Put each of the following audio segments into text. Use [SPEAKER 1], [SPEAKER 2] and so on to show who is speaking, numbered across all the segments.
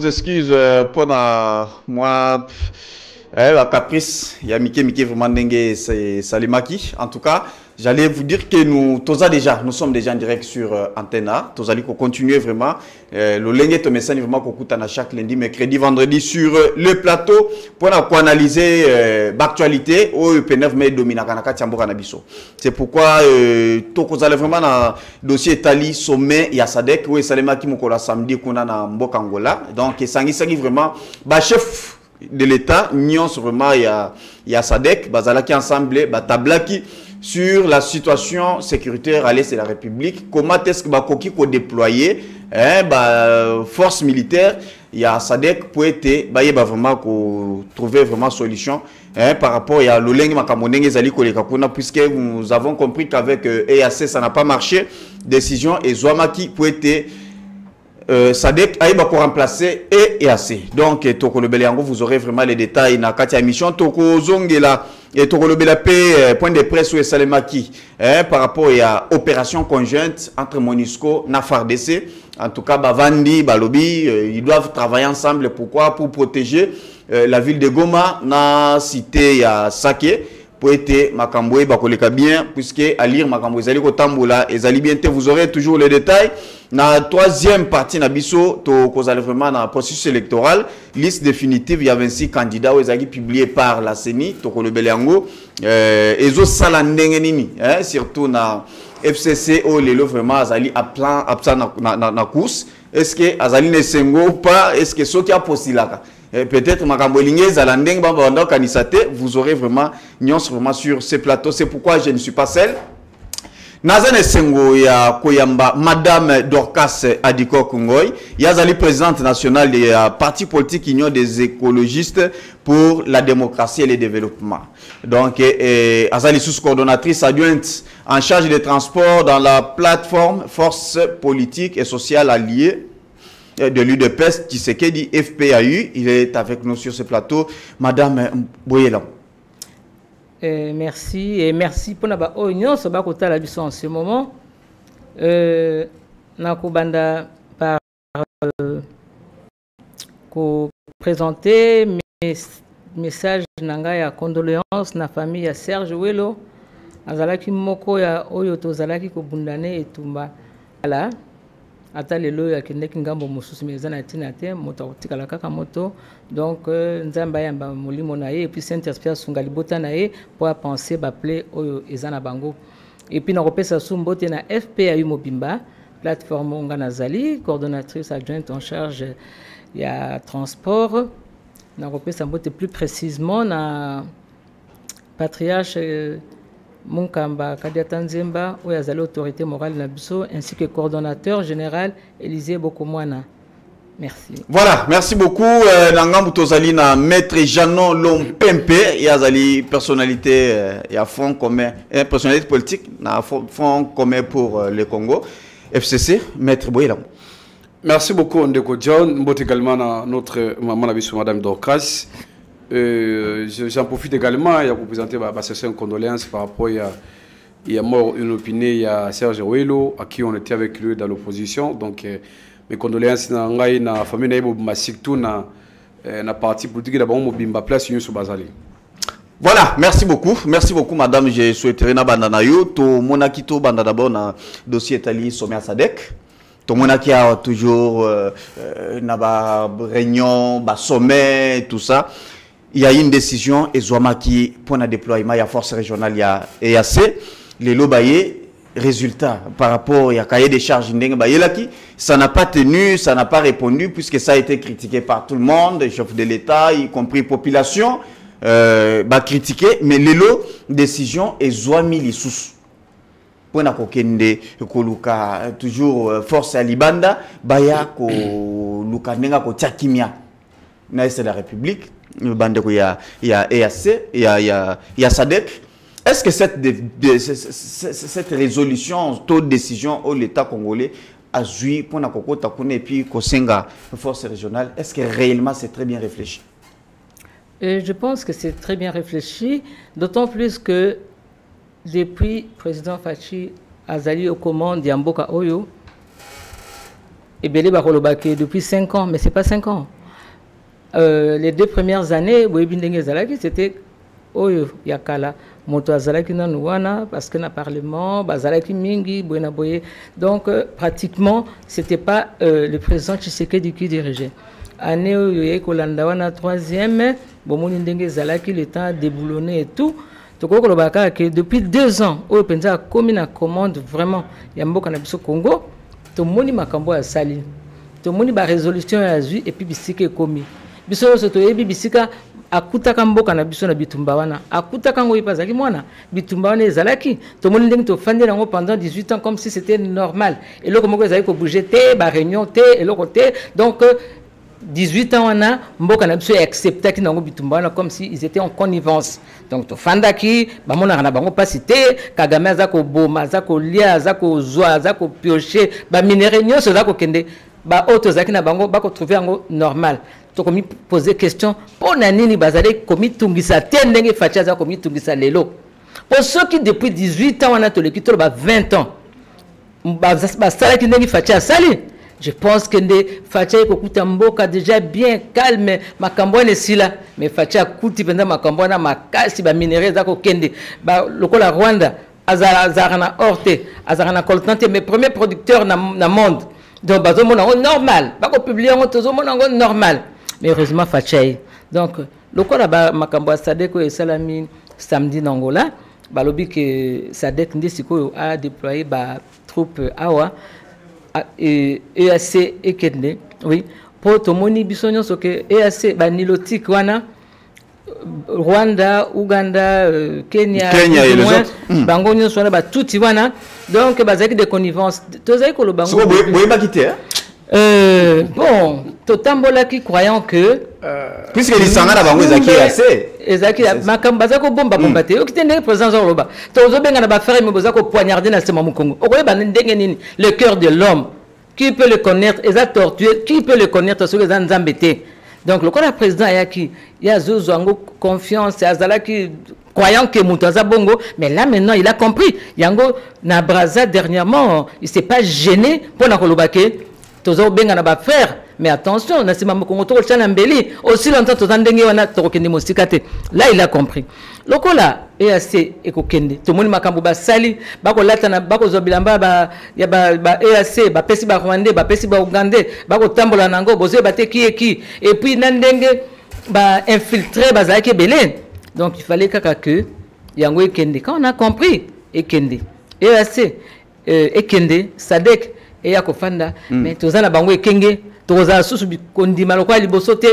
[SPEAKER 1] grandes excuses pour moi. La caprice, il y a Mickey vraiment dengue, c'est Salimaki. En tout cas, j'allais vous dire que nous sommes déjà en direct sur Antena. Tous allez continuer vraiment. Le lengue to message vraiment qu'on écoute chaque lundi, mercredi, vendredi sur le plateau pour analyser l'actualité au P9 mai dominakanaka tiamboka nabiso. C'est pourquoi tous allez vraiment dans dossier Tali sommet ya Sadek ou Salimaki mokola samedi kuna na mboka Angola. Donc sangi vraiment ba chef de l'État, nions vraiment il y a Sadek, bazalaki ensemble, tablaki sur la situation sécuritaire à l'est de la République. Comment est-ce que bakoki ko déployer force militaire, il y a Sadek pour être vraiment trouver vraiment solution par rapport à l'oleng makamonenge zali koleka kuna, puisque nous avons compris qu'avec EAC ça n'a pas marché. Décision et Zouamaki pour être Sadek aïba pour remplacer EAC. Donc Toko le Belango, vous aurez vraiment les détails dans la émission. Toko Zongela et Toko le Belapé, point de presse ou Salemaki par rapport à opération conjointe entre MONUSCO et FARDC. En tout cas, Bavandi, Balobi, ils doivent travailler ensemble. Pourquoi? Pour protéger la ville de Goma, na cité à Sake. Pour être Makamboué, Bakoleka bien, puisque à lire Makamboué, Zali Kotamboula et Zali Bienté, vous aurez toujours les détails. Dans la troisième partie, Nabiso, vous allez vraiment dans le processus électoral, liste définitive, il y a 26 candidats, vous avez publié par la CENI, Toko le Belango, et zo salandengenini, surtout dans FCC, où les lots vraiment, Azali a plan, absent na course. Est-ce que Azali ne sengo ou pas? Est-ce que ce qui a possible là? Peut-être vous aurez vraiment sur ce plateau. C'est pourquoi je ne suis pas seul. Nazane Sengo ya Koyamba, Madame Dorcas Adiko Kongoy, Yazali présidente nationale du parti politique Union des écologistes pour la démocratie et le développement. Donc, Azali sous-coordonnatrice adjointe en charge des transports dans la plateforme Force politique et sociale alliée de l'UDPS Tshisekedi FPAU. Il est avec nous sur ce plateau. Madame Boyelam.
[SPEAKER 2] Merci et merci pour la union sur la en ce moment. Nakubanda par présenter mes messages nanga ya condoléances na famille ya Serge Welo azalaki moko ya oyo tozalaki ko bundane etumba ala ata lelo ya kendeki ngambo mosusu mezana tina te moto otikala kaka moto. Donc nzamba yamba molimo na ye et puis Saint-Esprit sungali bota na ye pour penser bapler oyo ezana bango. Et puis na kopesa sumbote na FPAU Mobimba plateforme ngana zali coordonnatrice adjointe en charge ya transport. Na kopesa mbote plus précisément na patriarche Munkamba Kadiata Nzemba, où il y a l'autorité morale Nabiso, ainsi que coordonnateur général Élisée Bokomwana. Merci. Voilà, merci beaucoup.
[SPEAKER 1] Nangambu Tozali na maître Janon Lompempe, il y a zali personnalité, il y a fond commun, personnalité politique, na fond commun pour le Congo. FCC, maître Boyelam.
[SPEAKER 3] Merci beaucoup Ndeko John, mbot également notre maman Nabiso, Madame Dorcas. J'en profite également pour présenter ma condoléances par rapport il y a mort une opinion, il y a Serge Welo à qui on était avec lui dans l'opposition. Donc mes condoléances na ngai na famille na ibo masiktu na parti politique d'abord mobimba place sur Bazali.
[SPEAKER 1] Voilà, merci beaucoup madame. Je souhaiterais na banda na yo to monakito banda d'abord na dossier Tali sommet Sadek. Tout le monde qui a toujours na réunion, sommet, tout ça. Il y a une décision et Zouamaki pour le déploiement, il y a force régionale, il y a EAC, les lobayés, résultat par rapport à cahier des charges, ça n'a pas tenu, ça n'a pas répondu puisque ça a été critiqué par tout le monde, les chefs de l'État, y compris la population, critiqué, mais les lots, décision et Zouami Lissous. Pour na kokende koluka toujours force à Libanda, baya ko luka nenga ko tchakimia. Na c'est la République. Il y a EAC, il y a Sadek. Est-ce que cette résolution, toute décision au l'État congolais a joué pour la Koko Takune et puis Kosenga, force régionale, est-ce que réellement c'est très bien réfléchi?
[SPEAKER 2] Je pense que c'est très bien réfléchi, d'autant plus que depuis le président Fachi Azali aux commandes d'Yamboka Oyo, et belé bakolobake depuis 5 ans, mais c'est pas 5 ans. Les 2 premières années, c'était Oyo Yakala, Moto Azalaki Nanouana, parce que na Parlement, Bazalaki Mingi, Buena Boye. Donc, pratiquement, c'était pas le président Tshisekedi qui dirigeait. Année Oyo Kolandawana, 3e, Bomoni Ndenge Zalaki, le temps déboulonné et tout. Depuis 2 ans, Oyo Penza a commis la commande vraiment. Yambo Kanabiso Congo, tout le monde Makambo a sali. Tout le monde a résolution à Azu et puis Bissike commis. Biso soto yebi bisika akutaka mboka na biso na bitumba wana akutaka ngo ipazaki mwana bitumba wana ezalaki to moni ndenge to fandi nango pendant 18 ans comme si c'était normal et loko moko ezali ko bouger te ba réunion te et loko te donc 18 ans wana mboka na biso acceptaki nango bitumba wana comme si ils étaient en connivence donc to fandaki ba mona na bango pasité Kagame azako boma azako lia azako zwa azako piocher ba minéraux nyonso azako kende ba auto zaki na bango bako trouver yango normal. Donc, on poser question pour Nanini Bazale, comme Tungisa, Tendenge Fachaza, comme Tungisa Lelo. Pour ceux qui depuis 18 ans, on a tout le qui 20 ans, je pense que Facha Kokutamboka déjà bien calme, Makambouane est si là, mais Facha Kuti pendant Makambouana, Makasi, minéraux, Zako Kende, le Rwanda, Azarana Orte, Azarana Coltante, mes premiers producteurs dans le monde. Donc, bazo monango normal, bako publier en tozo monango normal. Mais heureusement Fachaï. Donc, le corps là Makambo Sadek et Salami samedi en Angola, balobi que Sadek Ndesiko a déployé ba troupe awa et EAC et Kende. Oui, pour tomoni bisonyo soke EAC ba nilotique wana Rwanda, Ouganda, Kenya
[SPEAKER 1] et les autres.
[SPEAKER 2] Bango nyo sona ba tuti wana. Donc bazaki de connivence. Tozai ko lo bango.
[SPEAKER 1] So boye ba quitter hein?
[SPEAKER 2] Bon, Totambola qui croyant que
[SPEAKER 1] puisque les sangana bango ezaki assez
[SPEAKER 2] ezaki makambaza ko bomba bomba te okitende présence oloba tozo benga na ba frère meboza ko poignarder na sema mukongo okoye ba ndenge nini le cœur de l'homme qui peut le connaître eza tortueux qui peut le connaître ce que za nzambete donc le corps président ayaki ya zozo ngo confiance azalaki croyant que Moutaza Bongo, mais là maintenant il a compris. Yango na Braza dernièrement, il s'est pas gêné pour na kolobake. Tozo benga na ba frère, mais attention, na sima mokongo to chana mbeli, aussi longtemps to ndenge wana to kende mosikate. Là il a compris. Lokola EAC ekokende. To moni makambo ba sali, bako lata na bako zobilamba ba ya ba EAC, ba pesi ba Rwandais, ba pesi ba Ougandais, bako tambola nango boze ba te ki et puis nandenge ba infiltrer ba zaki belé. Donc il fallait que Yango Ekende. Quand on a compris Ekende, EAC, Ekende, Sadek, et Yakofanda, mais tous les bango Ekenge, tous les sous kondima lokwa libosote,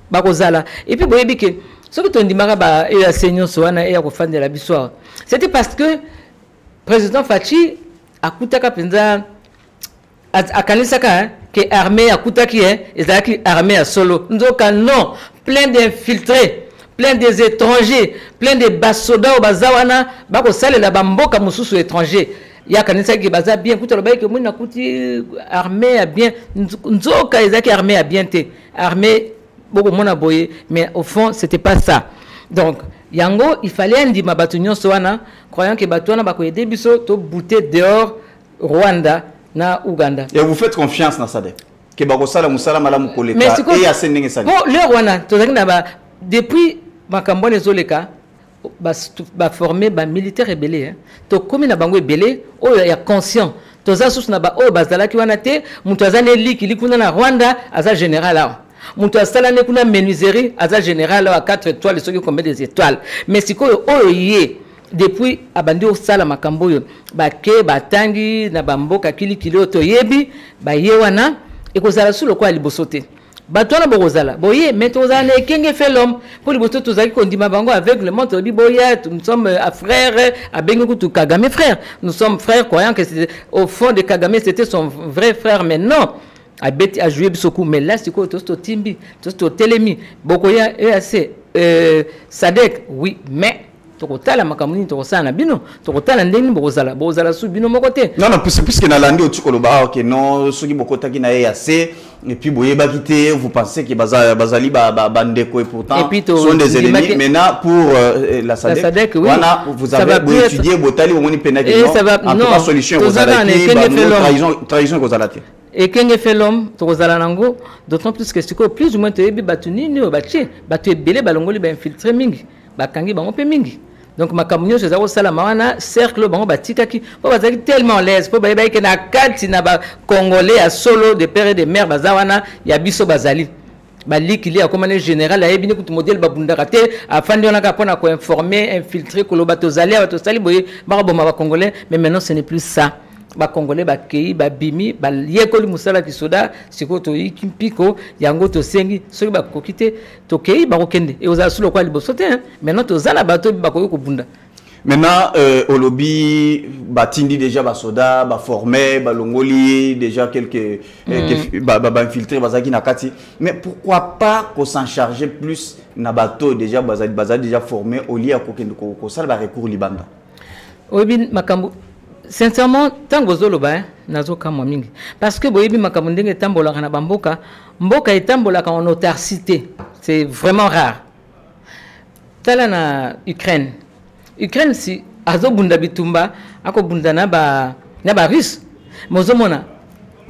[SPEAKER 2] bakozala. Et puis boyebi que ce que ton dimara ba EAC nyosoana et Yakofanda la bissoire. C'était parce que président Fachi a kutaka penza a kanisaka que armée a kutaki ezaki armée à solo. Nzoka non, plein d'infiltrés. Plein des étrangers, plein de basoda au bazawana, bako sale la bamboka mususu étranger. Ya kanisa ki baza bien, kuta lo baye ke muna kuti armée a bien, nzoka ezaki armée a bien te, armée boko mona boye, mais au fond c'était pas ça. Donc yango il fallait ndima batu nyonso wana, croyant que batu wana bako aider biso to bouter dehors Rwanda na Ouganda.
[SPEAKER 1] Et vous faites confiance dans ça que bako sala musala malamu koleka et ya sendenge sali.
[SPEAKER 2] Bon, le Rwanda tozaki na ba depuis Makambo Nezoleka ba formé ba militaire rebelle to komi na bango rebelle o ya conscient to za sous na ba o bazala ki wana te mutu azane liki kuna na Rwanda aza général là mutu asala ne kuna menuiserie aza général à 4 étoiles ceux qui combien des étoiles mais sikoyo o yé depuis abandi o sala makambo yo ba ke batangi na bamboka kili to yebi ba ye wana e ko sala sous le quoi libosote. Batona Borozala, boye, mais Tozane, Kenge fait l'homme, pour les bostos Tozaki, qu'on dit ma bango avec le monde, nous sommes à frères, à Bengoku, Kagame frère, nous sommes frères, croyant que au fond de Kagame, c'était son vrai frère, mais non, à Beti, à jouer Bissoku, mais là, c'est quoi, Tosto Timbi, Tosto Telemi, Bokoya, EAC, Sadek, oui, mais. Tokotala makamuni tokosana bino tokotala ndeni bozala su bino mokote
[SPEAKER 1] non non puisque na landi otukoloba que non soki bokotaki na EAC et puis boyeba kité vous pensez que bazali bandeko et pourtant sont des ennemis maintenant pour la SADC wana vous avez étudié botali au moni penaki non en tout cas solution vous allez trahison kozalate
[SPEAKER 2] et qu'un fait l'homme tozalanango d'autant plus que c'est plus ou moins tu es batunini ou baché batu belé balongoli ba infiltré mingi bakangi bango pe mingi donc ma camunio c'est ça sala mawana cercle bango batika ki po bazaki tellement l'aise po ba que na kati na ba congolais à solo de père et de mère bazawana ya biso bazali balikili akomane général ayebini kutu modèle babundaka te afandi on a kapona ko informer infiltrer ko lobato zali bato sali boye ba bomba ba congolais mais maintenant ce n'est plus ça ba congolais ba kei ba bimi ba yekoli musala kisoda siko to ikimpiko yango to sengi soki ba kokite to kei ba kokende et aux asulo kwa libosote maintenant to zala bato ba ko bunda.
[SPEAKER 1] Maintenant, au lobby, Batindi déjà basoda, formé, longoli, déjà quelques infiltrés, bazaki nakati. Mais pourquoi pas qu'on s'en charge plus na bateau déjà bazali déjà formé au lieu à ko sala ba recours libanda.
[SPEAKER 2] Obi makambo sincèrement tant gozoloba nazo kamwa mingi parce que boyebi makambo ndenge tambola kana bamboka mboka etambola en autarcité, c'est vraiment rare. Tala na Ukraine si azo bunda bitumba ako bunda na ba russe mozomona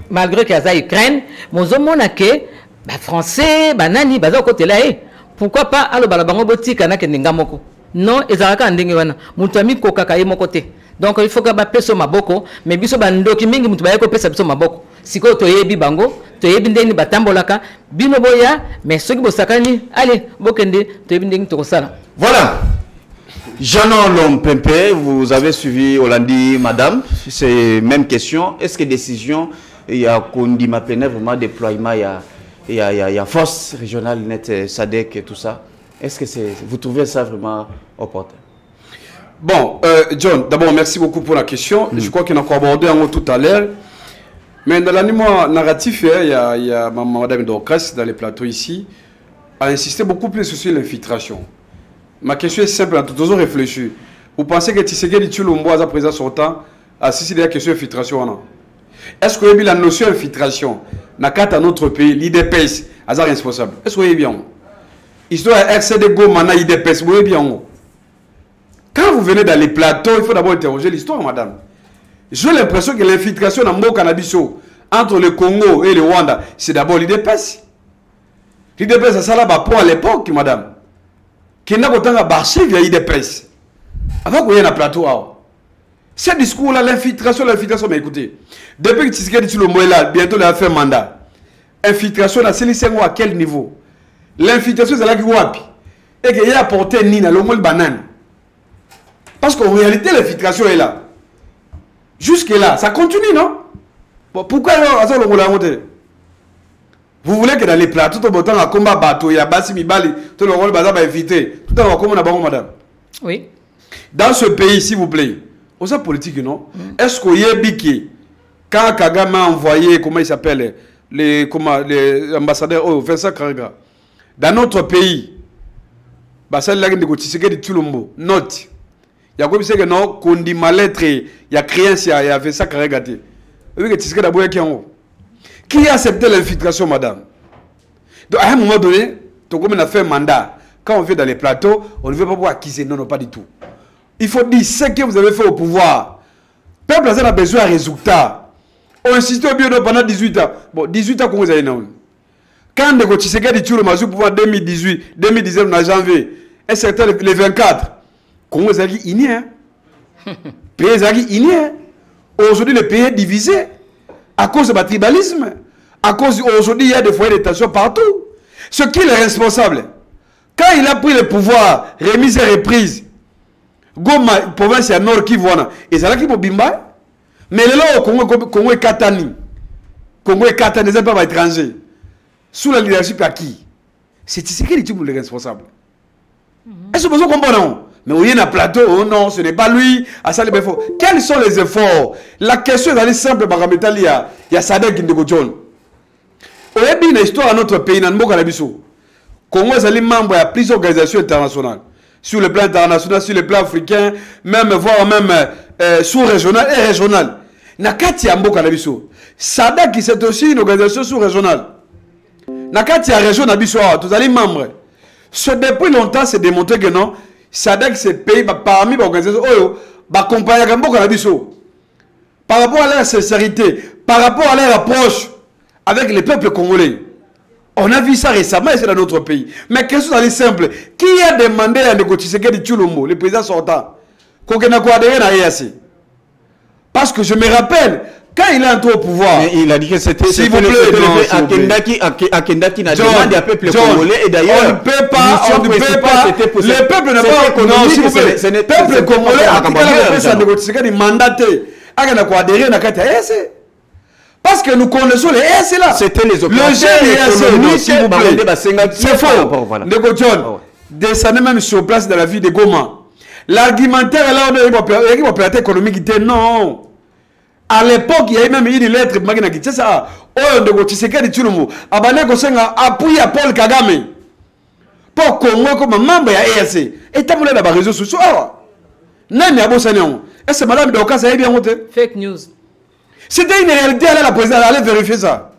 [SPEAKER 2] malgré que aza Ukraine mozomona ke ba français ba nani baza côté là pourquoi pas alo bala bango botika na kenga moko non ezalaka ndenge wana mutu ami kokaka ye moko te donc il faut que ba peso maboko mais biso bandoki mingi mutu ba yeko pesa biso maboko siko toyebi bango toyebi ndeni batambolaka bino boya mais soki bosakani allez bokende toyebi ndeni tokosala.
[SPEAKER 1] Voilà. Jean Lompempe, vous avez suivi Hollandi, madame. C'est même question. Est-ce que décision, il y a Kondima Pene, vraiment déploiement, il y a force régionale, net, SADC et tout ça. Est-ce que vous trouvez ça vraiment opportun?
[SPEAKER 3] Bon, John, d'abord, merci beaucoup pour la question. Je crois qu'on a encore abordé un mot tout à l'heure. Mais dans l'animation narratif, il y a madame Dorcas, dans les plateaux ici, a insisté beaucoup plus sur l'infiltration. Ma question est simple, on a toujours réfléchi. Vous pensez que Tshisekedi Tshilombo à présent son temps a si la question d'infiltration? Est-ce que vous avez la notion d'infiltration dans notre pays, l'IDPS, est responsable? Est-ce que vous avez bien? Histoire RCD Gomana IDPS, vous avez bien? Quand vous venez dans les plateaux, il faut d'abord interroger l'histoire, madame. J'ai l'impression que l'infiltration dans le cannabis entre le Congo et le Rwanda, c'est d'abord l'IDPS. L'IDPS, c'est ça là-bas pour à l'époque, madame. Qui n'a pas de marché via IDPS. Avant qu'on y ait un plateau. Ce discours-là, l'infiltration, mais écoutez, depuis que Tshisekedi Tshilombo est là, bientôt il a fait un mandat. Infiltration, c'est à quel niveau? L'infiltration, c'est là qui wapi. Et qu'il a apporté Nina, le monde banane. Parce qu'en réalité, l'infiltration est là. Jusque-là, ça continue, non? Bon, pourquoi on l'a monté? Vous voulez que dans les plateaux, tout le temps, on combat bateau, il y a Bassi Mibali, tout le monde va éviter. Tout le monde, comment on a bon, madame?
[SPEAKER 2] Oui.
[SPEAKER 3] Dans ce pays, s'il vous plaît, on sait politique, non? Est-ce qu'il y a Biki, quand Kagame a envoyé, comment il s'appelle, les ambassadeurs, Vincent Karega, dans notre pays, Bassal Lagin de Tshisekedi Tshilombo, note, il y a comme ça que non, qu'on dit mal-être, il y a créance, il y a Vincent Karega. Vous voyez que Tshisekedi Aboué qui est en haut. Qui a accepté l'infiltration, madame? Donc, à un moment donné, on a fait un mandat. Quand on vient dans les plateaux, on ne veut pas pouvoir acquiser. Non, non, pas du tout. Il faut dire ce que vous avez fait au pouvoir. Le peuple a besoin de résultats. On insiste au bureau pendant 18 ans. Bon, 18 ans, comment vous avez dit? Quand on a Tshisekedi Tshilombo au pouvoir 2018, 2019, en janvier, et certains les 24, comment vous avez dit? Il n'y a. Aujourd'hui, le pays est divisé. À cause du tribalisme, à cause aujourd'hui il y a des foyers de tension partout. Ce qui est responsable, quand il a pris le pouvoir, remise et reprise, Goma, province à Nord Kivu, et c'est là qu'il faut bimba. Mais là, Congo est Katani. Congo est Katani, c'est pas étranger. Sous la leadership à qui? C'est Tshisekedi qui est le responsable. Est-ce que vous comprenez? Mais où il y a un plateau, oh non, ce n'est pas lui. Quels sont les efforts? La question est simple, il y a Sadek qui est John. Il y a une histoire dans notre pays, dans le Congo est membre de plusieurs organisations internationales. Sur le plan international, sur le plan africain, même voire même sous-régional et régional. Nakati Mboka Nabiso. Sadek c'est aussi une organisation sous-régionale. Nakati région Nabiso, tous les membres. Ce depuis longtemps, c'est démontré que non. SADC c'est pays parmi les organisations qui accompagnent Mboka Nabiso. Par rapport à la sincérité, par rapport à leur approche avec les peuples congolais. On a vu ça récemment et c'est dans notre pays. Mais question est simple. Qui a demandé à Ndeko Tshisekedi Tshilombo, le président sortant, qu'on a adhéré à l'EAC? Parce que je me rappelle, quand il est entré au pouvoir,
[SPEAKER 1] mais il a dit que c'était Akendaki n'a demandé à peuple congolais et d'ailleurs
[SPEAKER 3] on ne peut pas, le peuple n'a pas, non, s'il vous plaît, le peuple congolais a fait Ndeko Tshisekedi mandaté à adhérer à l'EAC. Parce que nous connaissons les EAC là.
[SPEAKER 1] C'était les opérateurs économiques, s'il vous plaît.
[SPEAKER 3] C'est faux. Ndeko John, descendez même sur place dans la ville de Goma. L'argumentaire là, on a un opérateur économique qui dit non. À l'époque, il y a même une lettre qui dit ça. Oh, Ndeko Tshisekedi Tshilombo, abandonné Kosenga appui à Paul Kagame. Pour Congo comme membre de l'EAC. Et tu as dans les réseaux sociaux. Nani Abosanion. Est-ce que Madame Dorcas a bien monté?
[SPEAKER 2] Fake news.
[SPEAKER 3] C'était une réalité, la présidente allait vérifier ça.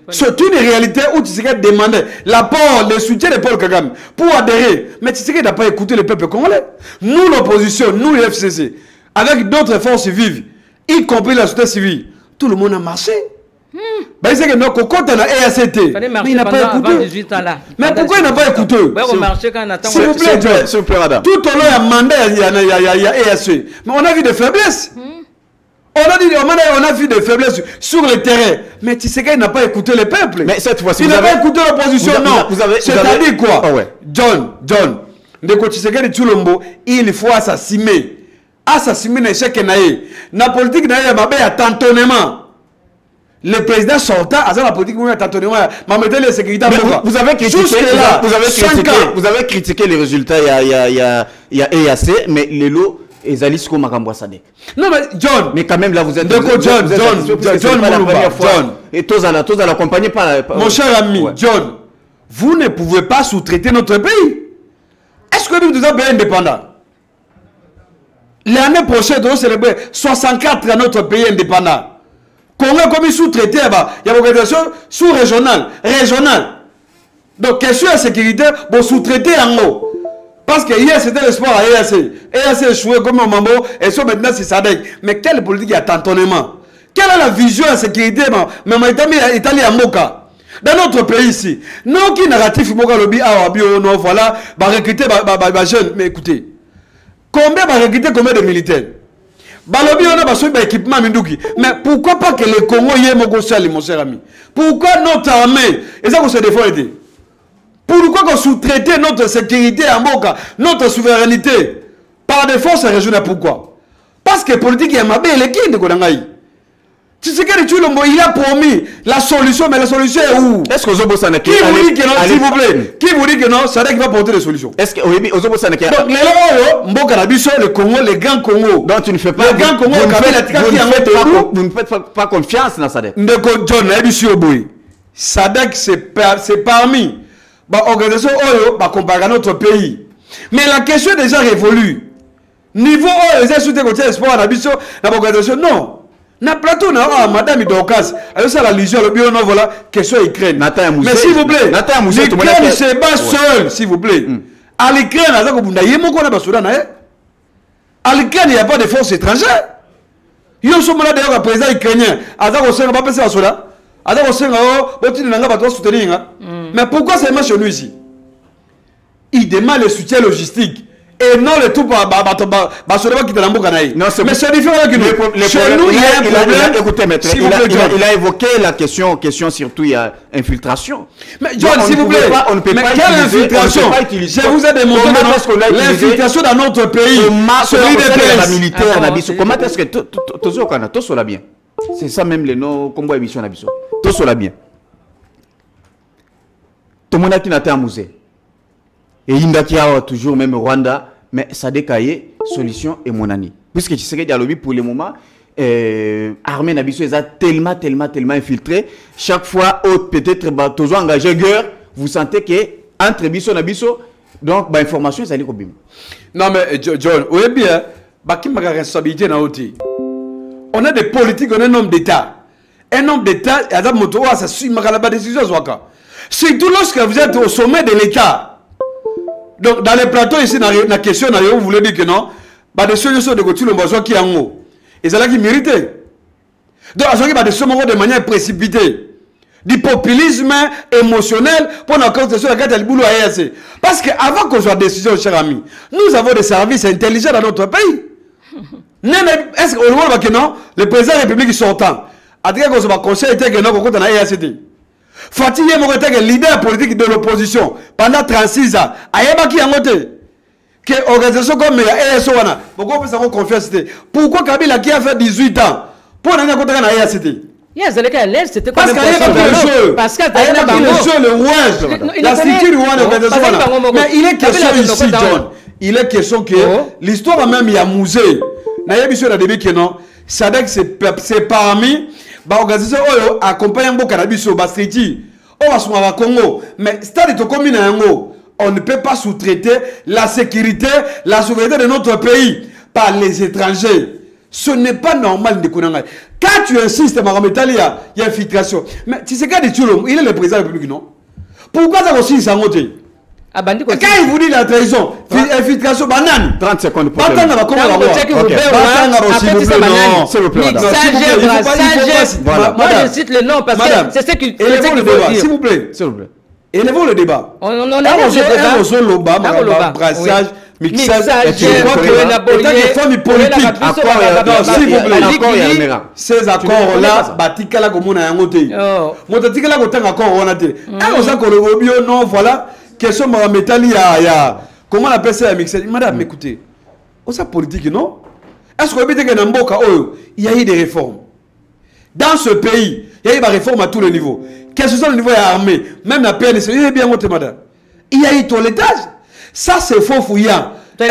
[SPEAKER 3] C'est une réalité où Tshisekedi demandait l'apport, le soutien de Paul Kagame pour adhérer. Mais Tshisekedi n'a pas écouté le peuple congolais. Nous, l'opposition, nous, le FCC, avec d'autres forces vives, y compris la société civile, tout le monde a marché. Ben, c'est que notre compte à la EACT, mais il n'a pas écouté. Mais pourquoi il n'a pas écouté? S'il vous plaît, madame. Tout au long, il y a un mandat, il y a EAC. Mais on a vu des faiblesses. On a vu des faiblesses sur le terrain. Mais Tshisekedi n'a pas écouté le peuple.
[SPEAKER 1] Mais cette fois-ci,
[SPEAKER 3] il n'a pas écouté l'opposition, non. C'est-à-dire quoi? John, Ndeko Tshisekedi Tshilombo, il faut assassiner. Assassiner l'échec naïe. La politique naïe m'a à tantonnement. Le président sortant, à la politique naïe tantonnement, m'a mis les sécurités.
[SPEAKER 1] Vous avez critiqué les résultats. Il y a EAC, mais les lots. Et Zalisco Makambo Sadek.
[SPEAKER 3] Non mais John.
[SPEAKER 1] Mais quand même là vous êtes.
[SPEAKER 3] John.
[SPEAKER 1] Et tous à l'accompagner par.
[SPEAKER 3] Mon cher ami, John, vous ne pouvez pas sous-traiter notre pays. Est-ce que nous sommes bien indépendants? L'année prochaine, nous allons célébrer 64 à notre pays indépendant. Congo comme sous-traité, il y a une organisation sous-régionale, régionale. Donc question de sécurité, bon sous-traité en haut. Parce que hier c'était le sport à EAC. EAC échoué comme un mambo et ça maintenant c'est Sadek. Mais quelle politique il y a tantonnement? Quelle est la vision de la sécurité? Mais Italie à Moka. Dans notre pays ici, non qui narratif Moka lobby non voilà, va recruter jeunes. Mais écoutez, combien va recruter combien de militaires? Balobi on a besoin d'équipement Mindouki. Mais pourquoi pas que le Congo y ait mon sali, mon cher ami? Pourquoi notre armée et ça qu'on se défend aider? Pourquoi qu'on sous-traiter notre sécurité à Moka, notre souveraineté par des forces régionales? Pourquoi? Parce que politique est ma belle qui de Kodangaï. Tshisekedi Tshilombo, il a promis la solution, mais la solution est où?
[SPEAKER 1] Est-ce que Ozobo Sanake...
[SPEAKER 3] Qui vous dit que non, s'il vous plaît? Qui vous dit que non, Sadek va porter des solutions? Est-ce que
[SPEAKER 1] Ozobo Sanake...
[SPEAKER 3] Donc, les lois, Mboka Nabiso, le Congo, les grands Congo.
[SPEAKER 1] Donc, tu ne fais pas...
[SPEAKER 3] Les grands Congo,
[SPEAKER 1] vous ne faites pas confiance dans Sadek.
[SPEAKER 3] Ndeko John, Nabiso Oboui. Sadek, c'est parmi... organisation Oyo, comparé à notre pays. Mais la question est déjà révolue. Niveau Oyo, les soutien côté sport à l'habitude, l'organisation, non. Na plateau, madame Dorcas, alors ça la légion, le bio, non, voilà, question Ukraine. Mais s'il vous plaît, l'Ukraine se bat seul, s'il vous plaît. À l'Ukraine, à l'Ukraine, il n'y a pas de forces étrangères. Il y a un moment d'ailleurs, président ukrainien, à ça, on ne pas passer à cela. Mais pourquoi c'est chez nous ici? Il demande le soutien logistique et non le tout par mais c'est différent que nous. Chez nous, il y a un problème.
[SPEAKER 1] Écoutez, maître, il a évoqué la question surtout, il y a infiltration.
[SPEAKER 3] Mais John, s'il vous plaît, mais quelle infiltration? Je vous ai démontré l'infiltration dans notre pays. Celui des
[SPEAKER 1] militaires. Comment est-ce que tout cela bien? C'est ça même les noms comme émission Nabiso. Tout cela bien. Tout le monde a qui n'a pas musée. Et il a toujours même Rwanda, mais ça décaille solution et mon ami. Puisque tu sais que pour le moment, armée Nabiso est tellement infiltré. Chaque fois, peut-être toujours engagé guerre, vous sentez que entre Biso Nabiso, donc information est allée au bim.
[SPEAKER 3] Non mais John, vous voyez bien, qui m'a responsabilité dans l'outil. On a des politiques, on a un homme d'État. Un homme d'État, il y a des motos, ça suit ma décision. Surtout lorsque vous êtes au sommet de l'État. Donc, dans les plateaux, ici, dans la question, vous voulez dire que non, des solutions de Tshilombo qui est en haut. Et c'est là qui mérite. Donc, à ce de manière précipitée. Du populisme émotionnel pour la constitution de la carte boulot à EAC. Parce qu'avant qu'on soit décision, cher ami, nous avons des services intelligents dans notre pays. Est-ce qu'on voit que non? Le président de la République sortant. A dit qu'on se va conseiller que non, qu'on compte dans EACT. Fatigué, mon leader politique de l'opposition pendant 36 ans. Ayeba qui a noté que l'organisation comme EAC, pourquoi on peut savoir confiance? Pourquoi Kabila qui a fait 18 ans pour aller à côté de EACT?
[SPEAKER 2] C'était
[SPEAKER 3] parce qu'il y a le jeu. Parce qu'il y a le jeu, le rouage. La structure du rouage de l'organisation. Mais il est question ici, John. Il est question que l'histoire même, il y a musée. Nayebiso na début que non. Sadek c'est parmi l'organisation qui accompagne beaucoup cannabis au Bastriti. On va se voir au Congo. Mais stade de commune on ne peut pas sous-traiter la sécurité, la souveraineté de notre pays par les étrangers. Ce n'est pas normal de connaître. Quand tu insistes, il y a infiltration. Mais tu sais qu'il il est le président de la République, non? Pourquoi ça aussi ça monte? Quand il vous dit la trahison, infiltration, banane.
[SPEAKER 1] 30 secondes pour
[SPEAKER 3] le
[SPEAKER 2] moi je cite le nom parce que c'est ce qu'il faut dire.
[SPEAKER 3] S'il vous plaît. Élevons le débat.
[SPEAKER 2] On a
[SPEAKER 3] un brassage. Mixage, ces accords-là, batikala komona yangote. Motatikala kotanga accord on a te. Alors ça qu'on non voilà, question métalli ya comment on appelle ça mixage. Madame, écoutez, on ça politique non? Est-ce qu'on peut dire que dans Mboka il y a eu des réformes? Dans ce pays, il y a eu des réformes à tous les niveaux. Quel que soit le niveau armé, même la PNC, il y a bien monté madame. Il y a eu toilettage. Ça, c'est faux fouillant. Non,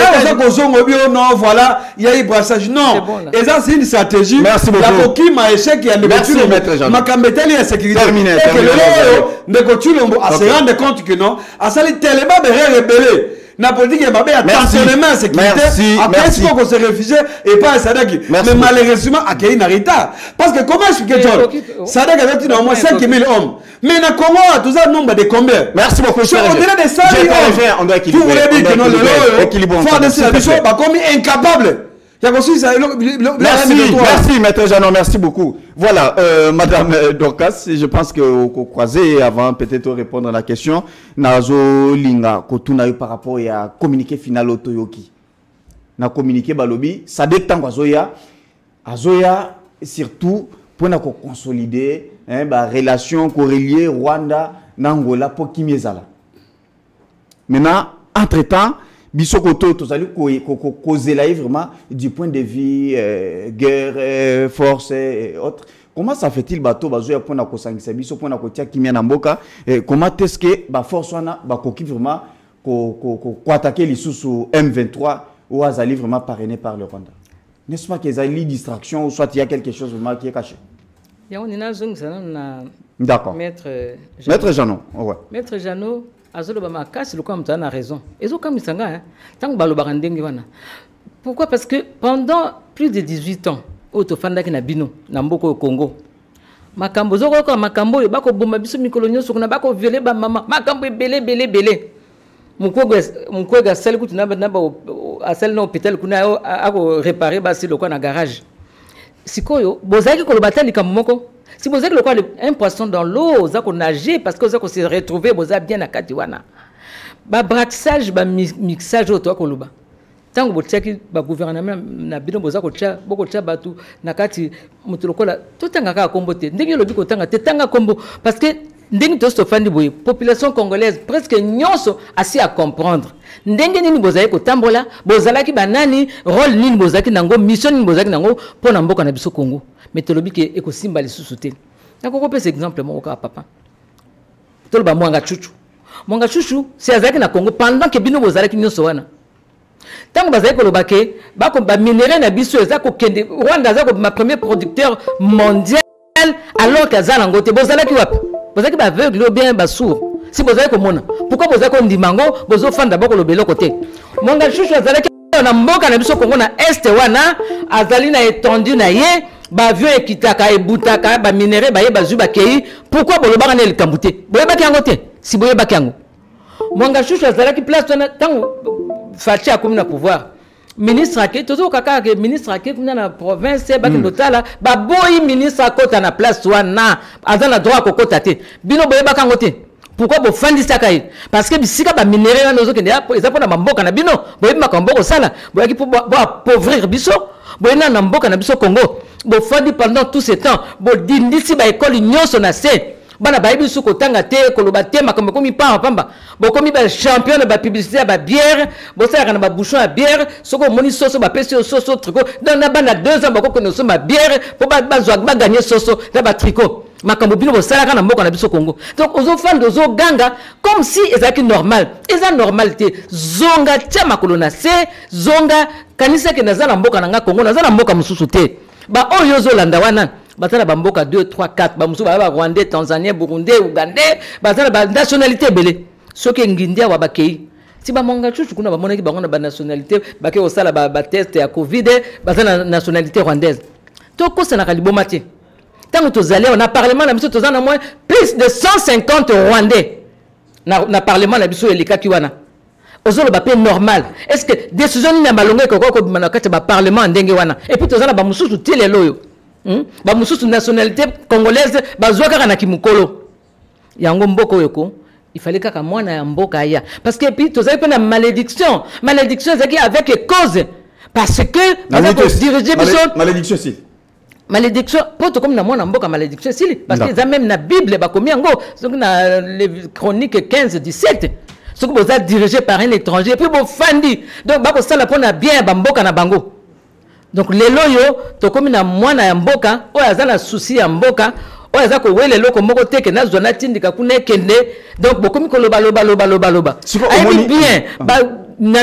[SPEAKER 3] voilà, il y a eu brassage. Non, et ça, c'est une stratégie.
[SPEAKER 1] Merci beaucoup.
[SPEAKER 3] La coquille m'a échec qui a
[SPEAKER 1] Merci, maître Jean.
[SPEAKER 3] Ma cambételle est sécurité.
[SPEAKER 1] Terminé.
[SPEAKER 3] Et que le se rendre compte que non, à ça, tellement de rebelles. La politique est attentionnement à sécurité. Après, il faut qu'on se réfugie et pas à Sadek. Mais malheureusement, à Kéhi Narita. Parce que comment expliquer John? Sadek avait au moins 5 000 hommes. Mais dans Congo, tout ça, nombre de combien?
[SPEAKER 1] Merci beaucoup.
[SPEAKER 3] Au-delà de ça,
[SPEAKER 1] on doit équilibrer.
[SPEAKER 3] Vous voulez dire que non, le faut décider la chose, comme incapable.
[SPEAKER 1] Merci, maître Jeannot, merci beaucoup. Voilà, madame Dorcas, je pense que au croisé, avant peut-être répondre à la question, Nazo Linga, Kotuna par rapport à communiqué final au Toyoki. Na communiqué Balobi, ça dépend de Azoya, surtout pour consolider la relation corrélée Rwanda, Nangola, pour Kimiezala. Maintenant, entre-temps, Bisokoto, tout ça, causer là vraiment du point de vue guerre, force et autres. Comment ça fait-il bateau bazoya pour na kosangisa biso pour na kotia kimia na mboka? Comment est-ce que ba force wana ba koki vraiment ko attaquer les sous M23 ou azali vraiment parrainé par le Rwanda? N'est-ce pas qu'ils ont une distraction ou soit il y a quelque chose vraiment qui est caché? D'accord. Maître Jeannot, ouais.
[SPEAKER 2] Maître Jeannot. Le a raison. Pourquoi? Parce que pendant plus de 18 ans, au Bino, au Congo, Makambo Zoko, Makambo, Bako Bomba Biso Mikolonio, Sokona Bako violé Maman, Makambo belé. Moukwega, celle que tu n'as pas à celle hôpital, qu'on a réparé le coin dans garage. Si Koyo, Bozaki Kolobatel, Kamoko. Si vous avez un poisson dans l'eau, vous avez nagé parce que vous avez retrouvé, vous avez bien à Katiwana. Ba brassage, ba mixage au toit koluba. Tant que vous avez le gouvernement, na bidon vous avez beaucoup de batu, nakati mutulokola, tout un gars à comboter. Ndenge le biko tanga, te tanga combo parce que ndenge to stofandi boy, population congolaise presque nyonso assez à comprendre. Ndenge nini bozali ko tambola, bozalaki banani, rôle nini bozalaki nango, mission nini bozalaki nango pour na mboka na biso Congo. Mais tolobi ke eko simba li susute. Nakoko pese exemple mon ka papa. Toloba mwanga chuchu. Mwanga chuchu, c'est azaki na Congo pendant que bino bozalaki nyonso wana. Tant que bazali ko lobake, ba ko ba minerai na biso ezako kende Rwanda zako ma premier producteur mondial alors que azala ngote bozalaki wapi? Bozalaki ba aveugle ou bien ba sourd. Si bozalaki ko mona, pourquoi bozalaki ko ndimango bozo fanda ba ko lobelo côté. Mwanga chuchu azalaki na mboka na biso Congo na est wana azali na étendu na ye. Ba vieux ekitaka ebutaka ba minerai ba yeba zuba kei pourquoi bolobaka na likambute boyeba kango te si boyeba kango Mwanga chuchu azalaki place wana tango Fachi a comme na pouvoir ministre ake toujours kaka ke ministre ake kuna na province ba kindotala ba boyi ministre akota na place wana azana droit kokota te bino boye bakango te pourquoi bo fandisa kai parce que bisika ba minéraux na nozo kende eza pona mboka na bino boye makambo ko sala boye ki bo appauvrir biso boye na mboka na biso Congo bo fandi pendant tout ce temps bo dindisi ba école nyonso na se bana bayibi su kotanga te koloba te makambo komi pamba bokomi ba champion ba publicité ba bière bo sala na ba bouchon à bière soko moni soso ba pesi soso tricot dans na bana 2 ans bako kono so ba bière pour ba gagner soso na ba tricot makambo bino bo sala kana mboka na biso Congo donc ozo fan dozo ganga comme si ezaki normal eza normalité zonga tia makolo na se zonga kanisa ke nazala mboka na nga Congo nazala mboka mususu te ba oyo zo landa wana batala bamboka 2 3 4 ba musu ba Rwandais Tanzanien Burundais Ougandais batala ba nationalité belé soki ngindia wa bakei si ba monga chuchu kuna ba monaki bango na ba nationalité bake osala ba test ya covid batala nationalité rwandaise to ko sana kaliboma te tango tozali on a parlement na biso tozana moins plus de 150 Rwandais na parlement na biso elikaki wana ozolo ba pe normal est-ce que décision ni na balonge ko ko manakati ba parlement ndenge wana et puis tozana ba mususu telelo yo ba mususu nationalité congolaise bazwa kaka na kimukolo yango mboko yoko il fallait kaka mwana ya mboka ya parce que puis tozali pe na malédiction zaki avec cause parce que diriger biso
[SPEAKER 1] malédiction si
[SPEAKER 2] malédiction poto comme na mwana mboka malédiction si parce que ça même na bible ba komi yango donc na les chroniques 15 17 ce que vous êtes dirigé par un étranger puis vous fandi donc ba ko sala pona bien ba mboka na bango. Donc les loyo to komi na mwana ya mboka o azana souci ya mboka o azako wele loko moko teke na zona tindika kuna kende donc bokomi ko loba ai bien ba na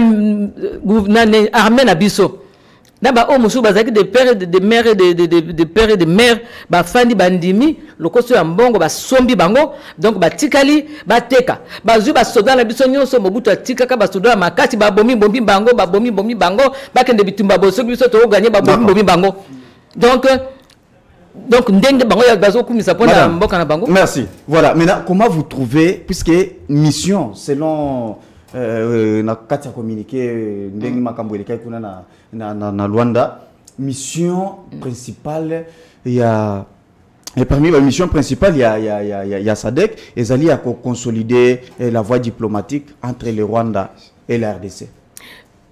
[SPEAKER 2] armée na biso na ba o musu bazaki de père de mère de père et de mère ba fandi bandimi lokoso ya mbongo ba sombi bango donc ba tikali ba teka ba zu ba soda na biso nyonso mobutu atika ka ba soda makati ba bomi bango ba bomi bango ba kende bitumba boso biso to gagner ba bomi bango donc ndenge bango ya bazo kumisa pona mboka na bango.
[SPEAKER 1] Merci. Voilà, maintenant comment vous trouvez puisque mission selon na kati ya communiqué ndenge makambo eleka kuna na Luanda mission principale et parmi les missions principales il y a SADC ezali ya consolider la voie diplomatique entre le Rwanda et la RDC.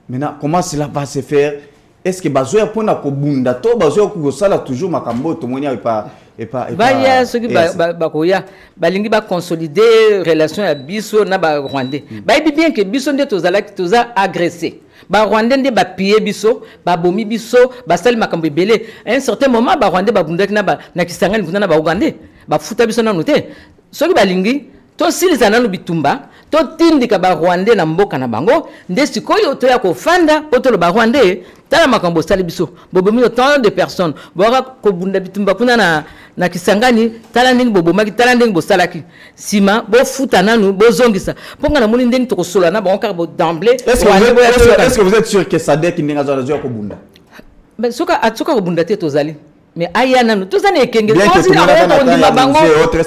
[SPEAKER 1] Maintenant comment cela va se faire? Est-ce que bazoya pona ko bunda to bazoya ko sala toujours makambo to moni et pas
[SPEAKER 2] baya ce qui bakoya balingi ba consolider relation ya biso na ba Rwandais ba bien que biso nde toza agressé ba Rwandais nde ba piller biso ba bomi biso ba sali makambo belé à un certain moment ba Rwandais ba bundaki na kisangani kuna na ba Ougandais ba futa biso na noté soki balingi to silisa nanu bitumba to tindika ba Rwandais na mboka na bango nde sikoyo to ya ko fanda poto ba Rwandais tala makambo sali biso bobomi autant de personnes boka ko bunda bitumba kuna na kisangani tala ndingi bobomaki tala ndingi bosalaki sima bo futa nanu bozongisa ponga na moni ndingi to kosola na bango bo d'emblée.
[SPEAKER 1] Est-ce que vous êtes sûr que SADC ndinga zo ko bunda?
[SPEAKER 2] Ben soka ko bunda te tozali mais ayana nous tous années kenge
[SPEAKER 1] est-ce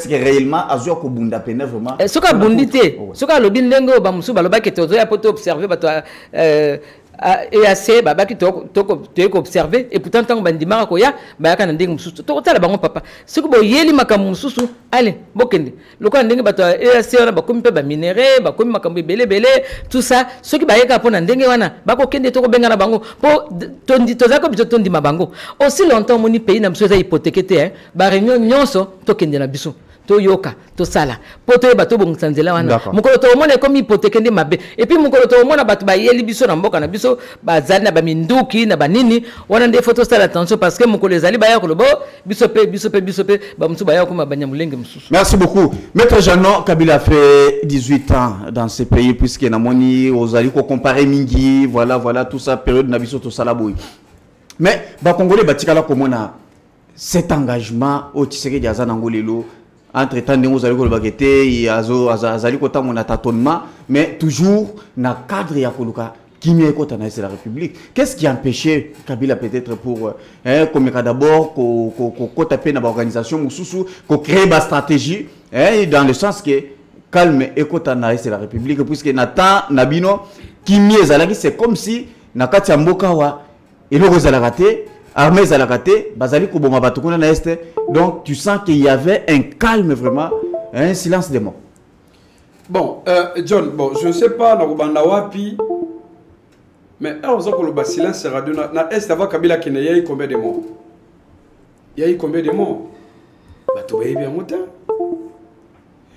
[SPEAKER 1] que réellement azua ko bunda pena vraiment
[SPEAKER 2] soka bundité soka lobi ndengo ba musu baloba ke tozo ya poto observer bato EAC babaki to observer et pourtant tant bandima ko ya bayaka na ndenge mususu to tala bango papa soki bo yeli makambo mususu allez bokende lokola ndenge bato EAC wana bakomi pe ba minéraux bakomi makambo belé tout ça soki bayeka pona ndenge wana bako kende to ko benga na bango po tondi tozako biso tondi mabango aussi longtemps moni pays na biso za hypothéqué te ba réunion nyonso to kende na biso to yoka to sala poto e bato bongisa nzela wana mukolo to mona comme hypothèque ndi mabe et puis mukolo to mona bato ba yeli biso na mboka na biso bazali na ba minduki na banini wana nde photo sala attention parce que mukolo ezali ba ya ko lobo biso pe ba musu ba ya ko mabanya mulenge mususu.
[SPEAKER 1] Merci beaucoup. Maître Jeannot Kabila a fait 18 ans dans ce pays puisque na moni ozali ko comparer mingi voilà tout ça période na biso to sala boy. Mais ba congolais batikala ko mona cet engagement au Tshisekedi azana ngolelo entre temps nous allons le et azali kota mon tâtonnement mais toujours dans cadre ya koluka kimia kota na la République. Qu'est-ce qui a empêché Kabila peut-être pour comme d'abord ko taper dans l'organisation mususu ko créer ba stratégie dans le sens que calme et kota na la République puisque Nathan Nabino kimia zalaki c'est comme si nakati ya mboka wa eloko ezalaka te armée ezalaka te bazali koboma bato kuna na este donc tu sens qu'il y avait un calme vraiment un silence des morts.
[SPEAKER 3] Bon John, bon je ne sais pas na kobanda wapi mais on a le silence radio na est avant Kabila qui n'a eu combien de morts? Il y a eu combien de morts? Bato ba bien monter.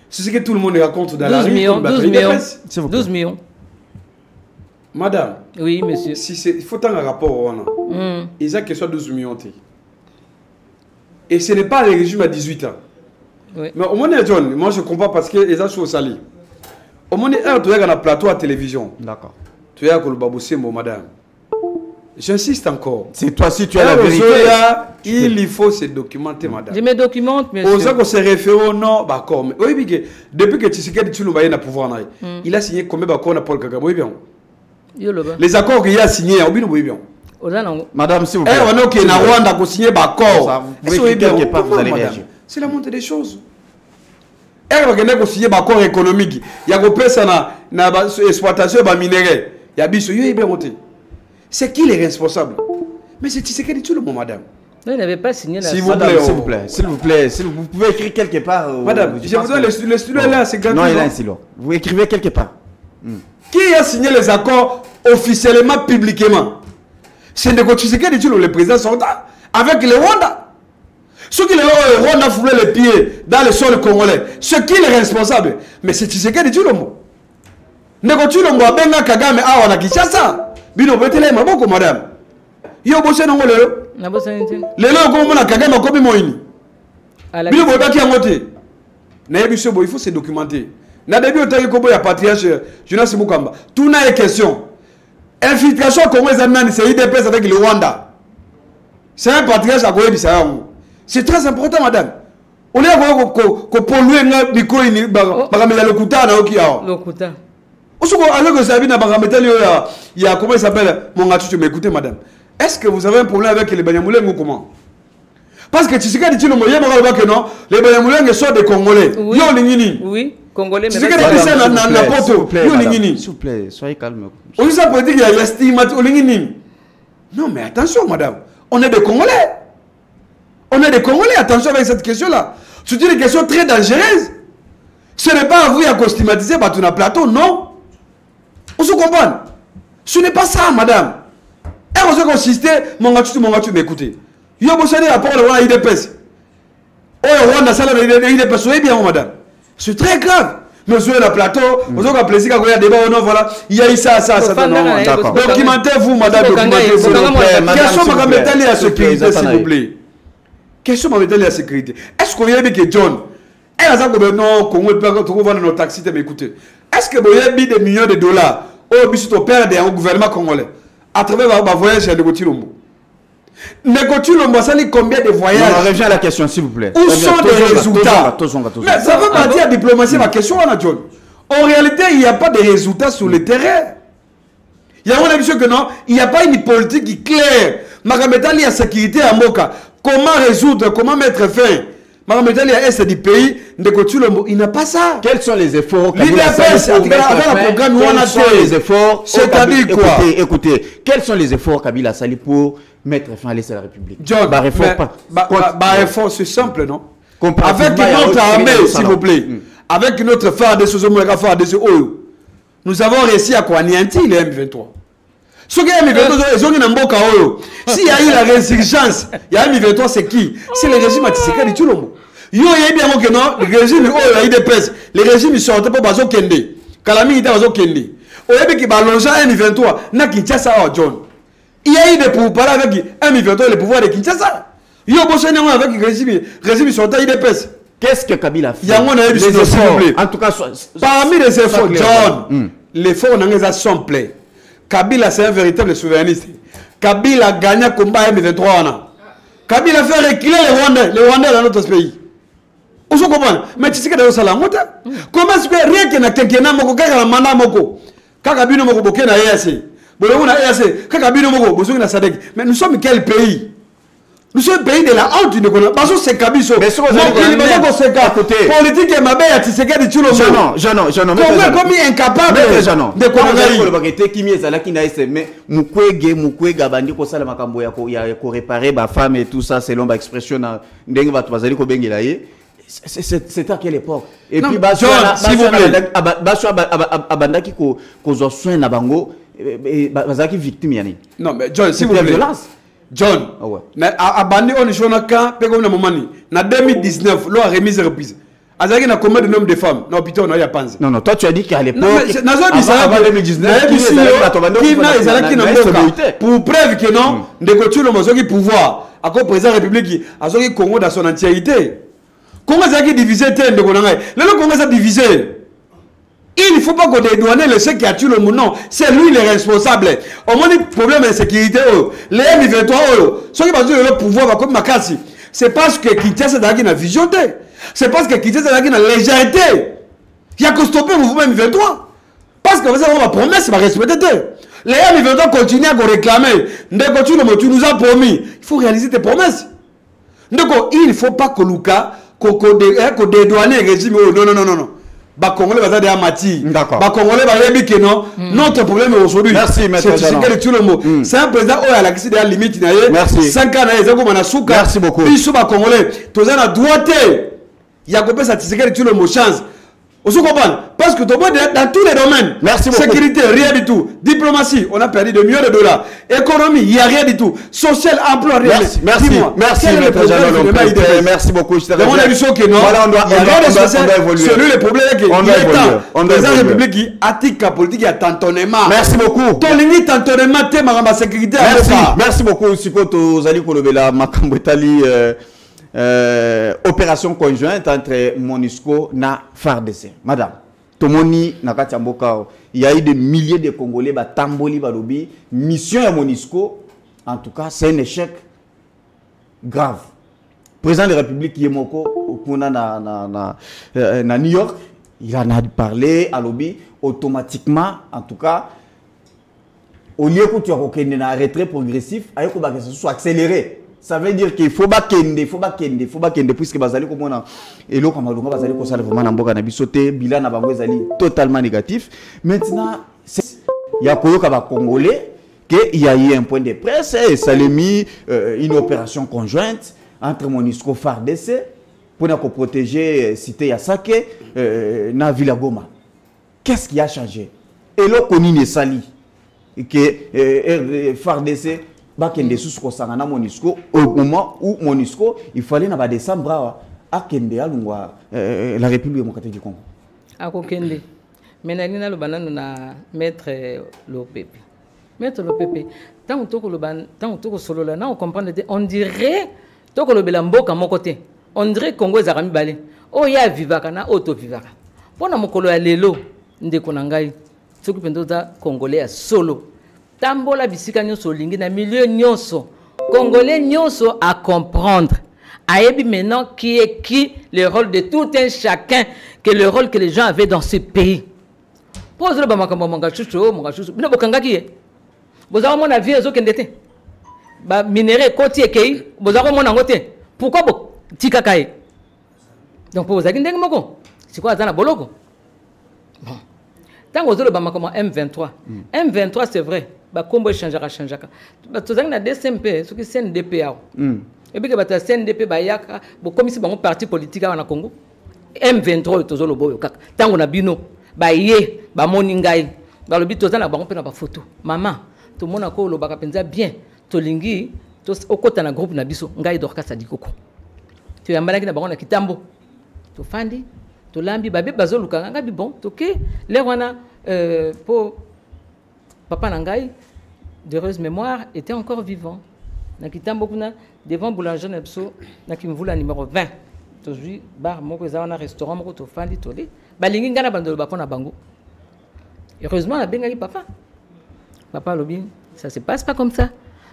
[SPEAKER 3] C'est ce que tout le monde raconte dans la rue.
[SPEAKER 2] 12 millions.
[SPEAKER 3] Madame.
[SPEAKER 2] Oui, monsieur.
[SPEAKER 3] Si c'est, il faut un rapport. Ils ont que soit 12 millions. Et ce n'est pas le régime à 18 ans.
[SPEAKER 2] Oui.
[SPEAKER 3] Mais au moins, John, moi je comprends parce que les gens sont salis. Au moins, tu es dans un plateau à télévision.
[SPEAKER 1] D'accord.
[SPEAKER 3] Tu es à Kolobaboussemo, madame. J'insiste encore.
[SPEAKER 1] C'est toi, si tu as la vérité.
[SPEAKER 3] Il faut se documenter, madame.
[SPEAKER 2] Je me documente, monsieur.
[SPEAKER 3] Pour ça qu'on se réfère au nom, d'accord. Oui, depuis que Tshisekedi Tshilombo est dans le pouvoir, il a signé combien d'accords na Paul Kagame? Oui, bien. Les accords qu'il a signés, oui, bien.
[SPEAKER 1] Madame, s'il vous plaît.
[SPEAKER 3] On a que na Rwanda qui a signé d'accord.
[SPEAKER 1] Vous allez réagir.
[SPEAKER 3] C'est la montée des choses. On a signé d'accord économique. Il y a l'exploitation de minerais. Il y a bien monté. C'est qui les responsables? Mais c'est Tshisekedi Tshilombo, madame.
[SPEAKER 2] Non, il n'avait pas signé la...
[SPEAKER 3] S'il vous plaît,
[SPEAKER 1] s'il vous plaît, vous pouvez écrire quelque part.
[SPEAKER 3] Madame, je vous donne le studio là, c'est gratuit.
[SPEAKER 1] Non, il a un silo. Vous écrivez quelque part.
[SPEAKER 3] Qui a signé les accords officiellement, publiquement? C'est Ndeko Tshisekedi Tshilombo, le président sortant, avec le Rwanda. Ceux qui le Rwanda foulaient les pieds dans le sol congolais, ce qui est responsable, mais c'est Tshisekedi Tshilombo. Ndeko Tshilombo a benga Kagame awa na Kinshasa. Bino betele maboko madame. Yo bosse nango lelo.
[SPEAKER 2] Na bosse nti.
[SPEAKER 3] Lelo ko mona Kagame ko bimoyini. Bino botaki yangote. Na yebiso bo il faut se documenter. Na début otaki ko boya patriarche Jonas Mukamba. Tout na question. Infiltration congolaise nani c'est IDPS avec le Rwanda. C'est un patriarche à koyebisa yango. C'est très important madame. On est ko polluer nga bikoini bakamela lokuta na oki awa.
[SPEAKER 2] Lokuta.
[SPEAKER 3] Il y a comment il s'appelle mon gars, tu m'écoutes madame. Est-ce que vous avez un problème avec les Banyamuleng ou comment? Parce que Tshisekedi Tshilombo yema que non, les Banyamuleng sont des Congolais.
[SPEAKER 2] Oui.
[SPEAKER 3] Yo lingini.
[SPEAKER 2] Oui, Congolais mais
[SPEAKER 1] s'il vous plaît, soyez calme.
[SPEAKER 3] On ça peut dire qu'il y a l'estimate au lingini. Non mais attention madame, on est des Congolais. On est des Congolais, attention avec cette question-là. C'est une question très dangereuse. Ce n'est pas à vous à stigmatiser Batuna Plateau, non. On se comprend. Ce n'est pas ça, madame. Et on se consiste, mon gars, m'écoutez. Yo bossé la parole à IDPS. Oh, Rwanda, ça, l'IDPS, soyez bien, madame. C'est très grave. Monsieur le plateau, vous avez plaisir quand il y a débat ou non, voilà. Il y a eu ça.
[SPEAKER 1] D'accord.
[SPEAKER 3] Documentez-vous, madame, documentez-vous. Question m'a métalé à sécurité, s'il vous plaît. Question m'a métalé à sécurité. Est-ce qu'on vient avec John? Et là, non, Congo, on va dans nos taxis, m'écoutez. Est-ce que vous avez des millions de dollars au but de perdre au gouvernement congolais à travers votre voyage à Ndeko Tshilombo? Ndeko Tshilombo, ça dit combien de voyages?
[SPEAKER 1] On revient à la question, s'il vous plaît.
[SPEAKER 3] Où sont les résultats? Mais ça veut pas dire diplomatie, ma question, John. En réalité, il n'y a pas de résultats sur le terrain. Il y a une question que non, il n'y a pas une politique qui claire. Magametali a sécurité à Moka. Comment résoudre, comment mettre fin? Magametali a est du pays, Ndeko Tshilombo, il n'a pas ça.
[SPEAKER 1] Quels sont les efforts?
[SPEAKER 3] L'IDPS, avec le programme,
[SPEAKER 1] quels sont les efforts?
[SPEAKER 3] C'est-à-dire quoi?
[SPEAKER 1] Écoutez, quels sont les efforts Kabila Sali pour mettre fin à l'Est de la République?
[SPEAKER 3] John, réforme, c'est simple, non? Avec notre armée, s'il vous plaît, avec notre phare de ce nous avons réussi à anéantir les M23. Ce qui est M23, s'il y a eu la résurgence, il y a M23, c'est qui? C'est le régime à Tshisekedi Tshilombo. Il y a bien que non, le régime les régimes sortent pas Bazo Kende. Kalami était Bazo Kende. Au début, qui balonge M23, n'a Kinshasa John. Il y a eu des pourparlers avec M23, le pouvoir de Kinshasa. Il y a bossé avec le régime sortant IDPS.
[SPEAKER 1] Qu'est-ce que Kabila fait?
[SPEAKER 3] Il y a les efforts.
[SPEAKER 1] En tout cas,
[SPEAKER 3] parmi les efforts, John, l'effort n'a sont pleins. Kabila, c'est un véritable souverainiste. Kabila a gagné le combat M23. Kabila a fait reculer les Rwandais dans notre pays. Vous comprenez? Mais tu sais que c'est la moto. Comment est-ce que rien que na quelqu'un moko kaka na manda moko kaka bino moko boké na EAC. Bolongo na EAC kaka bino moko bozongi na SADC. Mais nous sommes quel pays? Nous sommes un pays de la honte, nous connaissons. Parce que c'est Kabiso.
[SPEAKER 1] Mais ce que vous avez à côté.
[SPEAKER 3] Politique et ma belle, tu sais qu'elle dit le
[SPEAKER 1] monde. Jean,
[SPEAKER 3] comme incapable
[SPEAKER 1] de connaître qui est là qui n'a essayé. Mais Mukwege bandi ko sala makambo ya ko réparer ba femme et tout ça selon ba expression na ndenge ba twazali ko bengela ye. C'est à quelle époque? Et puis s'il vous plaît, abandaki ko zo soin na bango bazaki victime yani.
[SPEAKER 3] Non mais John, s'il vous plaît. John, mais abandé on est na quand pe comme na momani na 2019 loi remise reprise. Azaki na combien de nombre de femmes na hôpital na ya panzi.
[SPEAKER 1] Non, toi tu as dit qu'à l'époque
[SPEAKER 3] avant 2019 qui na ezalaki na mboka pour preuve que non ndeko tulo mozoki pouvoir ako président république azoki Congo dans son entièreté. Congo ezalaki divisé te ndeko na ngai. Le Congo est divisé. Il ne faut pas qu'on dédouane le ceux qui a tué le monde. Non, c'est lui le responsable. Au moins, le problème d'insécurité, les M23, ceux qui ont le pouvoir, comme Makassi, c'est parce que Kinshasa a une vision. C'est parce que Kinshasa a une légèreté. Il y a que stopper le mouvement M23. Parce que vous avez la promesse, va respecter. Les M23 continuent à réclamer. Tu nous as promis. Il faut réaliser tes promesses. Donc, il ne faut pas que Luka, qu'on dédouane le régime. Non. Congolais va dire Amati.
[SPEAKER 1] D'accord.
[SPEAKER 3] Congolais va dire que non. Notre problème aujourd'hui.
[SPEAKER 1] Merci, maître.
[SPEAKER 3] C'est un président qui a la limite.
[SPEAKER 1] Merci.
[SPEAKER 3] 5 ans,
[SPEAKER 1] merci beaucoup.
[SPEAKER 3] Puis sous Congolais, tous les ans droité. Il y a coupé ça, c'est tout le mot chance. Vous comprenez? Parce que dans tous les domaines,
[SPEAKER 1] merci
[SPEAKER 3] sécurité, rien du tout. Diplomatie, on a perdu de millions de dollars. Économie, il n'y a rien du tout. Social, emploi, rien.
[SPEAKER 1] Merci beaucoup.
[SPEAKER 3] On a vu que non.
[SPEAKER 1] Voilà, on doit évoluer.
[SPEAKER 3] Celui le problème est que
[SPEAKER 1] on doit
[SPEAKER 3] la République qui attique la politique à tantonnement.
[SPEAKER 1] Merci beaucoup.
[SPEAKER 3] Ton limite tantonnement, t'es ma sécurité.
[SPEAKER 1] Merci beaucoup. Sikoto Zali Kolobela Makambetali. Opération conjointe entre MONUSCO et FARDC. Madame, Tomoni Nakatiamboka, il y a eu des milliers de Congolais, Tamboli, Balobi, mission à MONUSCO, en tout cas, c'est un échec grave. Président de la République Yemoko, na New York, il en a parlé à Lobby, automatiquement, en tout cas, au lieu que tu aies un retrait progressif, il faut que ce soit accéléré. Ça veut dire qu'il faut pas kende, puisque bazali comme on et l'eau comme on bazali comme ça vraiment n'amboka na bisoté bilan na bango ezali totalement négatif. Maintenant il y a koyoka ba congolais que il y a eu un point de presse et ça l'a mis une opération conjointe entre MONUSCO FARDC pour nous protéger cité Yasake na Villa Goma. Qu'est-ce qui a changé? Et l'eau koni sali que FARDC bakende sous kosangana MONUSCO au moment où MONUSCO il fallait na ba décembre akende alungwa la République démocratique du Congo
[SPEAKER 2] akokende menani na lobana na maître Lopepe tant to solola na on comprendre on dirait to ko lobela mboka mokote on dirait Congo ezakami balé o ya vivaka na auto vivaka pona mokolo ya lelo ndeko na ngai soki pendoza congolais ya solo tambola bisika nyonso lingi na milieu nyonso congolais nyonso à comprendre ayebi maintenant qui est qui le rôle de tout un chacun que le rôle que les gens avaient dans ce pays pose le bamakambo manga chuchu bino bokanga ki bozako mona vie zo kendete ba minéraux koti ekei bozako mona ngote pourquoi bo tika kai donc poseaki ndenge moko siko azana boloko bon tant que le bamakambo M23 M23 c'est vrai ba kombo changera ba tozangi na DCMP soki CNDP yao et puis que ba CNDP ba yaka bo komisi bango parti politique na Congo M23 tozolo boyo kaka tango na bino ba ye ba moni ngai ba lobi tozana bango pe na ba photo maman to mona ko lo baka penza bien to lingi to okota na groupe na biso ngai dorka sadikoko to yambana ki na bango na kitambo to fandi to lambi ba be bazoluka ngabi bon to ke le wana pour papa Nangai, d'heureuse mémoire, était encore vivant. Nakitambo kuna devant boulanger Nepso, nakimvula numéro 20. Tozui bar moko za na restaurant moko to fandi tolé. Balingi ngana bandolo bapona bango. Heureusement la bengali papa. Papa lobi, ça se passe pas comme ça.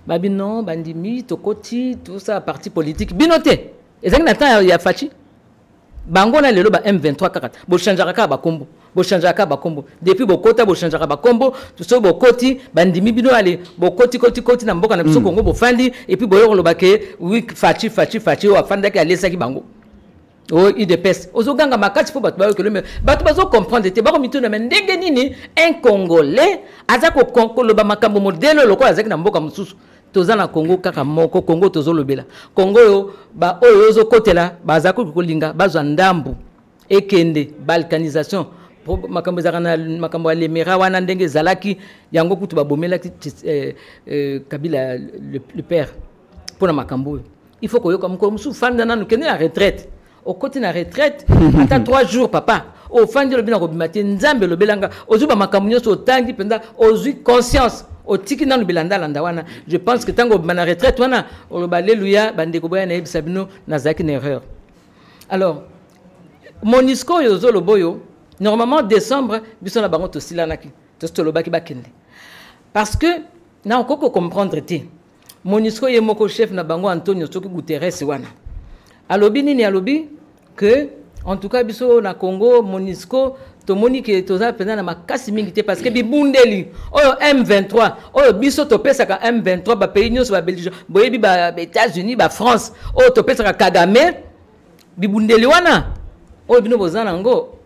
[SPEAKER 2] Babi non, bandimi, tokoti, tout ça parti politique binoté. Ezangi na temps ya fachi. Bango na lelo ba M23 40. Bo chanjara ka ba kombo. bochangeaka bakombo depuis bokota bochangeaka bakombo so bokoti bandimi bino ale bokoti koti na mboka na biso Congo bofandi et puis boyo lobake oui fachi o afandaki alesaki bango o idps ozoganga makati po bato bayo kelome bato bazo comprendre te bako mituna ndenge nini un congolais azako loba makambo modelo lokola azaki na mboka mususu toza na Congo kaka moko Congo tozo lobela Congo yo ba oyo ozo kotela bazako kolinga bazwa ndambu ekende balkanisation makambo zakana makambo ya lemera wana ndenge zalaki yango kutu babomelaki Kabila le père pour na makambo il faut koyoka mko musu fanda nanu kende na retraite au côté na retraite ata 3 jours papa au fandi lobina ko bimati nzambe lobelanga ozuba makambo nyoso otangi penda ozui conscience au tiki nanu bilanda landa wana je pense que tango bana retraite wana oloba alléluia bandeko boya na yebisa bino nazaki na erreur alors Monisco yozo loboyo normalement décembre biso na bango tosilanaki tostolobaki bakende parce que na okoko comprendre te Monisco ye moko chef na bango Antonio Soki Guterres wana alobi nini alobi que en tout cas biso na Congo Monisco to monique toza pena na makasi mingi te parce que bibundeli oyo M23 oyo biso to pesaka M23 ba pays nyonso ba Belgique boyebi ba États-Unis ba France oyo to pesaka Kagame bibundeli wana oyo bino bozana ngo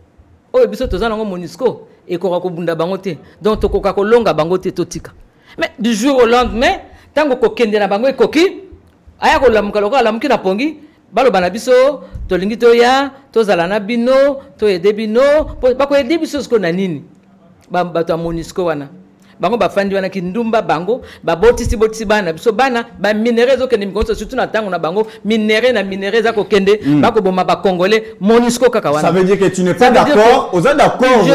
[SPEAKER 2] oyo biso toza nango Monisco ekoka kobunda bango te donc tokoka kolonga bango te totika mais du jour au lendemain tango kokende na bango ekoki aya kolamuka lokola lamuki na pongi baloba na biso tolingi toya tozala na bino toyede bino bakoyede biso siko na nini bato ya Monisco wana bango bafandi wana kindumba bango babotisi bana biso bana ba minéraux okende mikonso surtout na tango na bango minéraux za kokende bakoboma ba congolais Monisco kaka wana.
[SPEAKER 1] Ça veut dire que tu n'es pas d'accord aux d'accord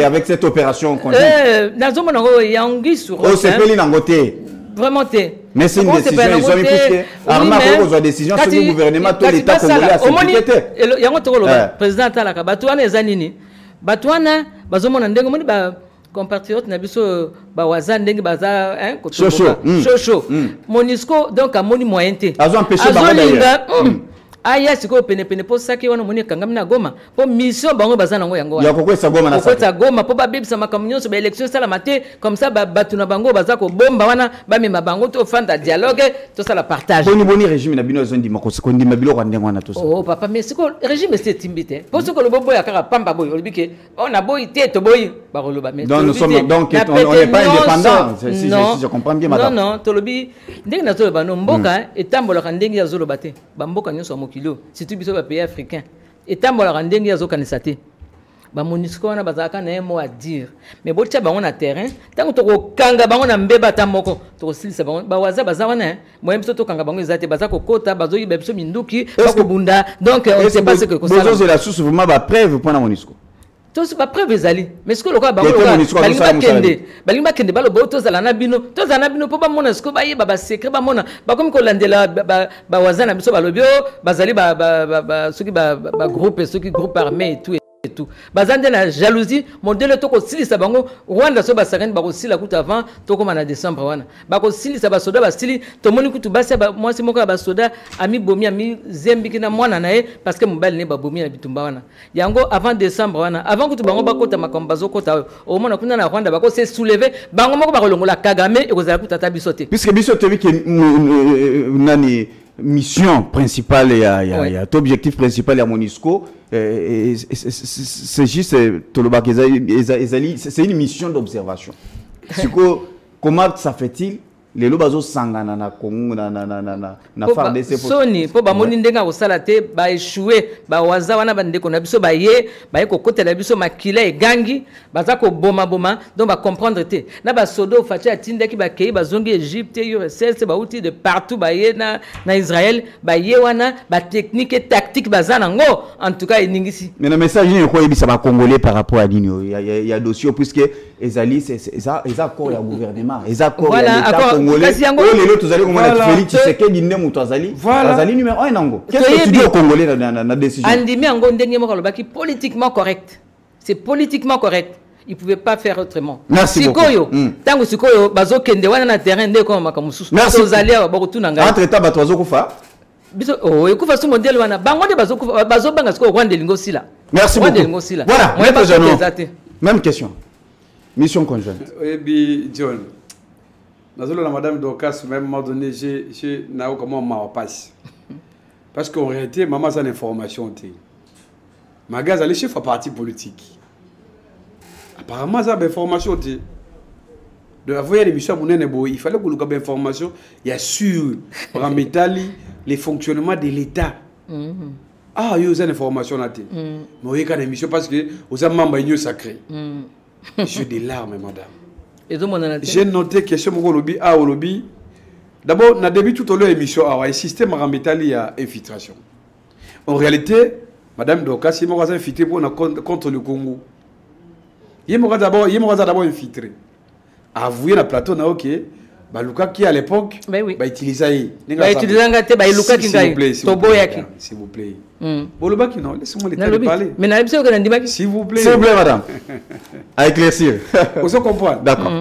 [SPEAKER 1] avec cette opération conjointe.
[SPEAKER 2] Nazomo nango yangi sur
[SPEAKER 1] oh c'est peli nangote
[SPEAKER 2] vraiment te
[SPEAKER 1] mais c'est une décision ils ont mis puisque arma ko décision sur le gouvernement tout l'état congolais a s'impliquer
[SPEAKER 2] yango to lo président talaka bato wana ezanini bato wana bazomona ndengo moni ba compatriotes na biso ba wazan ndenge baza hein chocho Monisco donc a moni moyen te
[SPEAKER 1] azo empêcher bango d'ailleurs
[SPEAKER 2] aya siko pene po saki wana moni kangami na Goma po mission bango baza nango yango
[SPEAKER 1] ya kokwesa Goma na saki
[SPEAKER 2] kokwesa Goma po babebisa makamnyoso ba élection sala mate comme ça batu na bango baza ko bomba wana bamema bango to fanda dialogue to sala partage
[SPEAKER 1] boni régime na bino zondi makosiko ndima biloko ndengo wana to
[SPEAKER 2] oh papa mais siko régime c'est timbite po siko lo bobo ya kaka pamba boy olibike on a boy te to boy ba koloba mais
[SPEAKER 1] donc nous sommes donc on n'est pas indépendant si je comprends bien madame
[SPEAKER 2] non to lobi ndenge na to ba no mboka etambola ndenge ya zolo bate ba mboka nyoso kilo surtout biso ba pays africain etambola ndenge ya zokanisa te ba Monisco wana bazaka na mo à dire mais botia bango na terrain tango to kokanga bango na mbeba ta moko to kosilisa bango ba waza baza wana moi biso to kanga bango ezate bazako kota bazoyi ba biso minduki bako bunda donc on sait pas ce que ça
[SPEAKER 1] bozo la source vraiment ba preuve pour na Monisco
[SPEAKER 2] tous ba preuve ezali mais ce que loka bango balinga kende balo bo tozala na bino po ba mona ce que ba yeba ba secret ba mona ba comme ko landela ba wazana biso balobio bazali ba soki ba groupe soki groupe armé et tout bazande na jalousie modèle to ko silisa bango Rwanda so ba sakani ba ko sila kuta avant to ko na décembre wana ba ko silisa ba soda ba sili to moni kutu basi ba mwasi moko ba soda ami bomi ami zembiki na mwana nae parce que mobile ne ba bomi na bitumba wana yango avant décembre wana avant kutu bango ba kota makambo zo kota o mona kuna na Rwanda ba ko se soulever bango moko ba ko longola Kagame e ko zala kuta ta bisote
[SPEAKER 1] puisque bisote wi ke nani mission principale il y a objectif principal à Monisco c'est juste c'est une mission d'observation comment ça fait-il les lobazo sangana na Congo na FARDC
[SPEAKER 2] soni po ba moni ndenga ko sala te ba échouer ba waza wana ba ndeko na biso ba ye ko kotela biso makila e gangi baza ko boma donc ba comprendre te na ba sodo fachi atinda ki ba kei ba zongi Égypte URSS ba outil de partout ba ye na Israël ba ye wana ba technique et tactique baza nango en tout cas eningisi
[SPEAKER 1] mais le message ni ko yebisa ba congolais par rapport à l'Union il y a dossier puisque ezali c'est accord ya gouvernement accord ya l'état kasi yango lelo tozali komona Félix Tshisekedi nde muto azali numéro 1 nango qu'est-ce que tu dis aux Congolais na décision
[SPEAKER 2] andimi yango ndenge moko lobaki politiquement correct c'est politiquement correct il pouvait pas faire autrement sikoyo tango sikoyo bazokende wana na terrain nde ko makamususu tozali ba kotuna ngai
[SPEAKER 1] entre temps bato bazokufa
[SPEAKER 2] biso ekufa su modèle wana bango nde bazobanga sikoyo Rwanda lingo sila
[SPEAKER 1] Merci beaucoup. Voilà, Maître Jeannot, même question. Mission conjointe.
[SPEAKER 3] Oui, John. Dans Madame Dorcas, même à un moment donné, j'ai comment ma passe. Parce qu'en réalité, maman a l'information. Ma gaz, elle est chef à parti politique. Apparemment, ça a l'information. De la voyage l'émission, il fallait que nous ayons l'information. Il y a sur les fonctionnements de l'État. Ah, il y a une information là. Mais il y a une émission parce que vous avez un membre sacré. J'ai des larmes, madame. J'ai noté que chez mon lobby, au lobby, d'abord, on a débuté tout au long de l'émission, un système à infiltration. En réalité, madame Dorcas, il m'a infiltré contre le Congo. Il m'a d'abord infiltré. Avoué la plateau, ok. Luka qui à l'époque, utilisait. S'il vous plaît. Laissez-moi les parler. S'il vous plaît.
[SPEAKER 1] S'il vous plaît, madame. À éclaircir.
[SPEAKER 3] Vous comprenez?
[SPEAKER 1] D'accord.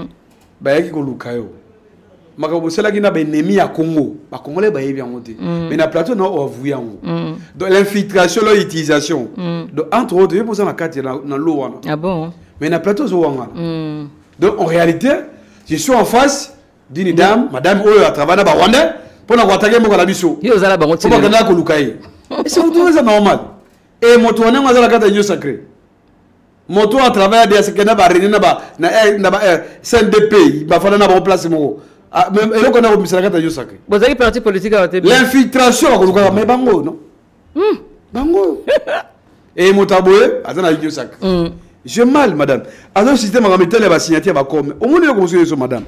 [SPEAKER 3] C'est là qu'il y a des ennemis à Congo. Les Congolais, mais la plateau, on a avoué. Donc l'infiltration, l'utilisation. Entre autres, il y a la carte dans l'eau.
[SPEAKER 2] Ah bon?
[SPEAKER 3] Mais la plateau, donc en réalité, je suis en face d'une dame, madame Oyo a travaillé dans Rwanda pour nous attaquer mon calabiso.
[SPEAKER 2] Yo zala bango
[SPEAKER 3] tine. Pour gagner ko lukai. Et c'est tout ça normal. Et mon tourné moi la carte de sacré. Mon tour a travaillé des ce que na ba réunion na ba CNDP, ba fala na ba place mo. Même et on a remis la carte de sacré.
[SPEAKER 2] Vous avez parti politique à votre
[SPEAKER 3] l'infiltration ko lukai mais bango non. Bango. Et mon taboué azana yo sacré. J'ai mal, madame. Alors, le système a remis les signataires à comme. Au moins, vous avez madame.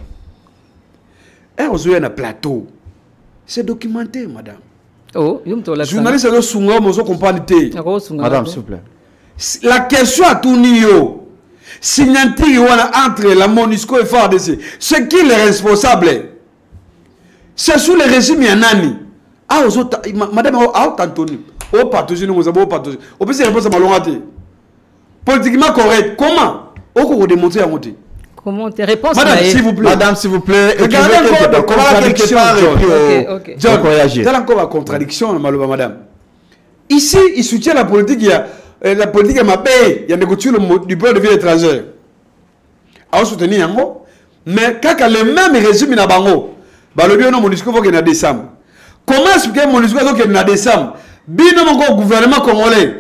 [SPEAKER 3] Et vous avez un plateau. C'est documenté, madame.
[SPEAKER 2] Oh,
[SPEAKER 3] journaliste, vous comprenez.
[SPEAKER 1] Madame, s'il vous plaît.
[SPEAKER 3] La question à tout niveau. Signature entre la MONUSCO et FARDC. C'est qui les responsables? C'est sous le régime Yanani. Ah, madame, Antoni. Oh, partage, nous avons partagé. On peut se répondre à ma longue. Politiquement correct. Comment? Vous démontrer à monter.
[SPEAKER 2] Comment tes réponses?
[SPEAKER 3] Madame, s'il vous plaît.
[SPEAKER 1] Madame, s'il vous plaît.
[SPEAKER 3] Regardez encore de contradiction.
[SPEAKER 2] John,
[SPEAKER 3] il y a encore la contradiction, madame. Ici, il soutient la politique. Il y a la politique à ma paix. Il y a des coutumes du peuple de vie étrangère. À soutenir Yango. Mais quand le même régime n'a pas le bien MONUSCO faut qu'il y ait décembre. Comment expliquer MONUSCO faut qu'il y ait décembre? Bien mon gouvernement congolais.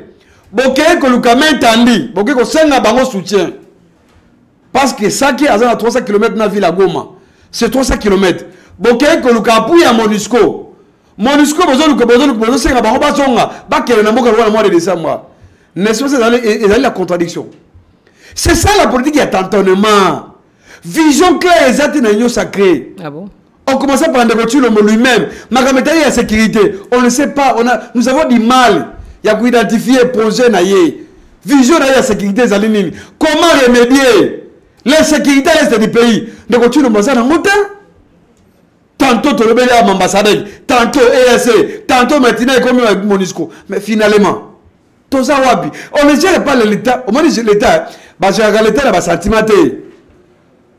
[SPEAKER 3] Boké que le camin tandi, boké que c'est un bango soutien. Parce que ça qui est à 300 km dans la ville à Goma, c'est 300 km. Boké que le capouille à MONUSCO. MONUSCO, besoin de c'est un bango basonga, baké le namoka le mois de décembre. N'est-ce pas, c'est la contradiction. C'est ça la politique, il y a tantonnement. Vision claire et exacte sacré.
[SPEAKER 2] Ah bon?
[SPEAKER 3] On commence par le lui-même. Magamétari la sécurité. On ne sait pas, nous avons du mal. Il y a identifier le projet naïe. Vision naïe la sécurité zalinini. Comment remédier l'insécurité à l'est du pays? De continuer l'ambassade en montant. Tantôt tu le à l'ambassadeur, tantôt ESC, tantôt maintenant comme MONUSCO. Mais finalement, tout ça wabi. On ne gère pas l'État. Au moins l'État, l'État a un sentiment.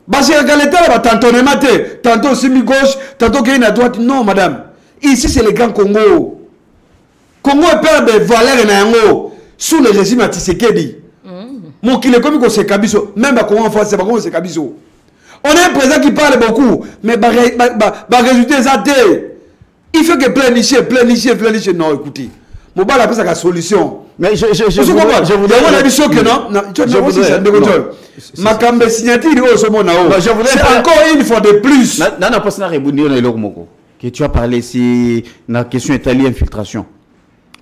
[SPEAKER 3] L'État a un tantonnement. Tantôt semi-gauche, tantôt qu'il y a à droite. Non, madame. Ici c'est le Grand Congo. Congo est père de valeurs sous le régime à Tshisekedi. Mon qui est comme que c'est Kabiso, même à Congo en France, c'est pas comme c'est Kabiso. On a un président qui parle beaucoup, mais résultat est il faut que plein. Non, écoutez, mon bal appelle ça la solution.
[SPEAKER 1] Mais je
[SPEAKER 3] voudrais la mission que non, ma cambe signature c'est encore une fois de plus.
[SPEAKER 1] Nana pas ça répondre na eloko moko. Que tu as parlé si la question est liée à l'infiltration.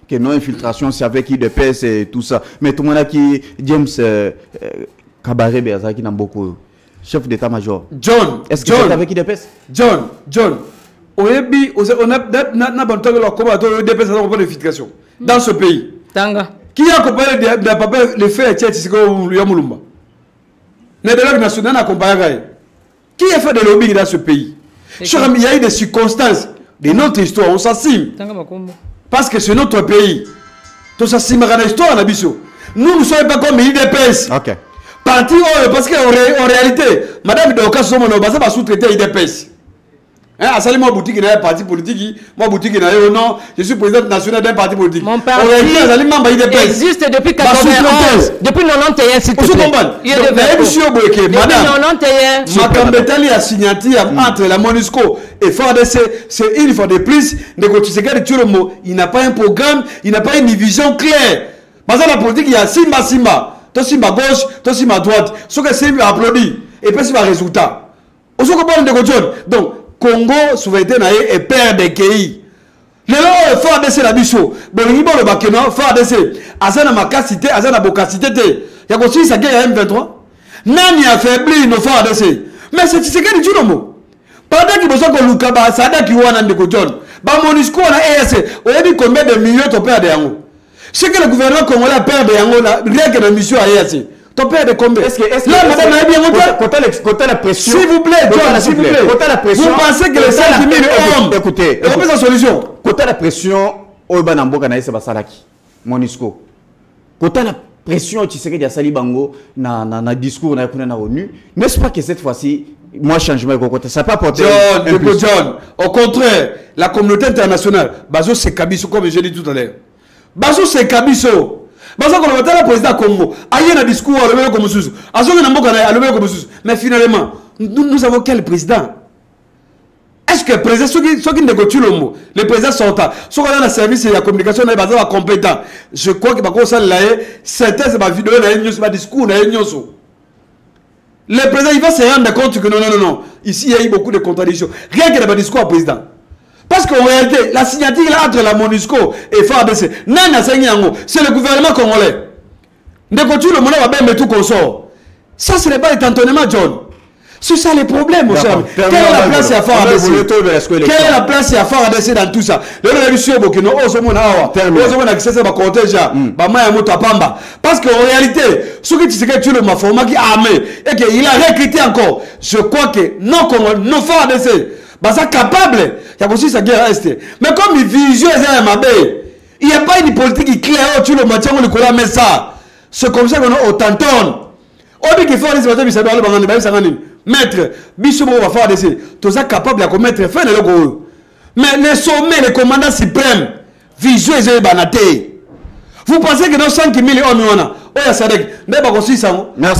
[SPEAKER 1] Que non infiltration c'est avec IDPS et tout ça. Mais tout le monde a qui James Kabaré Beaza qui n'a beaucoup chef d'état-major.
[SPEAKER 3] John,
[SPEAKER 1] est-ce que c'est avec IDPS?
[SPEAKER 3] John. On a banté leur combattant IDPS dans l'infiltration dans ce pays.
[SPEAKER 2] Tanga.
[SPEAKER 3] Qui a accompagné de papa le fait c'est que Yamulumba. Le dialogue national a accompagné. Qui a fait des lobbying dans ce pays? Il y a eu des circonstances de notre histoire, on s'assime. Parce que c'est notre pays. Tout ça, c'est ma histoire, nous ne sommes pas comme l'IDPS.
[SPEAKER 1] Ok.
[SPEAKER 3] Parti, parce qu'en réalité, Madame Dorcas, on va sous-traiter l'IDPS. Hein, à moi boutique dans un parti politique, moi boutique dans un non, je suis président national d'un parti politique.
[SPEAKER 2] Mon parti existe depuis 91, depuis 91, s'il te plaît.
[SPEAKER 3] Depuis 91. Makambetali a signature entre la MONUSCO et FARDC, c'est une fois de plus, il n'a pas un programme, il n'a pas une vision claire. Parce que la politique, il y a Simba, toi Simba gauche, toi Simba droite, ce que Simba applaudit, et puis c'est un résultat. On se comprend de John. Donc, Congo, souveraineté est père des pays. Les gens font ADC la bicho. Mais le niveau de Bakeno, font ADC. Azana Makasité, Azana Bokasité. Il y a aussi sa guerre à M23. Nani affaibli nos font ADC. Mais c'est ce qu'il dit le mot. Pendant qu'il besoin que Lukaba, Sada qui voit Nande John. Bah, Monisco, on a ESC. On a dit combien de millions de père de Yango. Ce que le gouvernement congolais perd de Yango, rien que la mission à ESC. Ton père de combien? Est-ce que là, madame a bien
[SPEAKER 1] côté la pression.
[SPEAKER 3] S'il vous plaît, John, s'il vous plaît.
[SPEAKER 1] Côté la pression.
[SPEAKER 3] Vous pensez que les 5 000 hommes.
[SPEAKER 1] Écoutez.
[SPEAKER 3] Et sa solution.
[SPEAKER 1] Côté la pression, Oba Namboka na Ese Basalaki. Monisco. Côté la pression, tu sais que Sali Bango, na discours, na ONU. N'est-ce pas que cette fois-ci, moi, changement de côté, ça n'a pas porté.
[SPEAKER 3] John, au contraire, la communauté internationale, Bazo c'est Kabiso, comme je l'ai dit tout à l'heure. Bazo c'est Kabiso. Parce que le président Congo a eu un discours à le comme sous. Mais finalement, nous avons quel président? Est-ce que le président, ceux qui négocient le mot, le président sortant, ceux qui ont le service et la communication, ils sont compétents. Je crois que certains, c'est ma vidéo, c'est ma discours, le président, il va se rendre compte que non. Ici, il y a eu beaucoup de contradictions. Rien que le discours au président. Parce qu'en réalité, la signature là, entre la MONUSCO et FARDC, c'est le gouvernement congolais. Ne continue le monde va bien mettre tout qu'on sort. Ça, ce n'est pas le tantonnement, John. C'est ça les problèmes, mon cher. Quelle est la place à FARDC? Quelle est la place à FARDC dans tout ça? Parce qu'en réalité, ce que tu sais que tu le m'as formé qui a armé et qu'il a recruté encore, je crois que non FARDC. Bah ça capable, il y a aussi sa guerre est. Mais comme il visuel il n'y a pas une politique claire, tu le maintiens, on le colle mais ça. C'est comme ça qu'on a autant de on dit qu'il faut aller maître, Bissou va faire des tout ça capable de commettre fin de l'ego. Mais les sommets, les commandants suprêmes, visuel et banaté. Vous pensez que dans 5 millions on a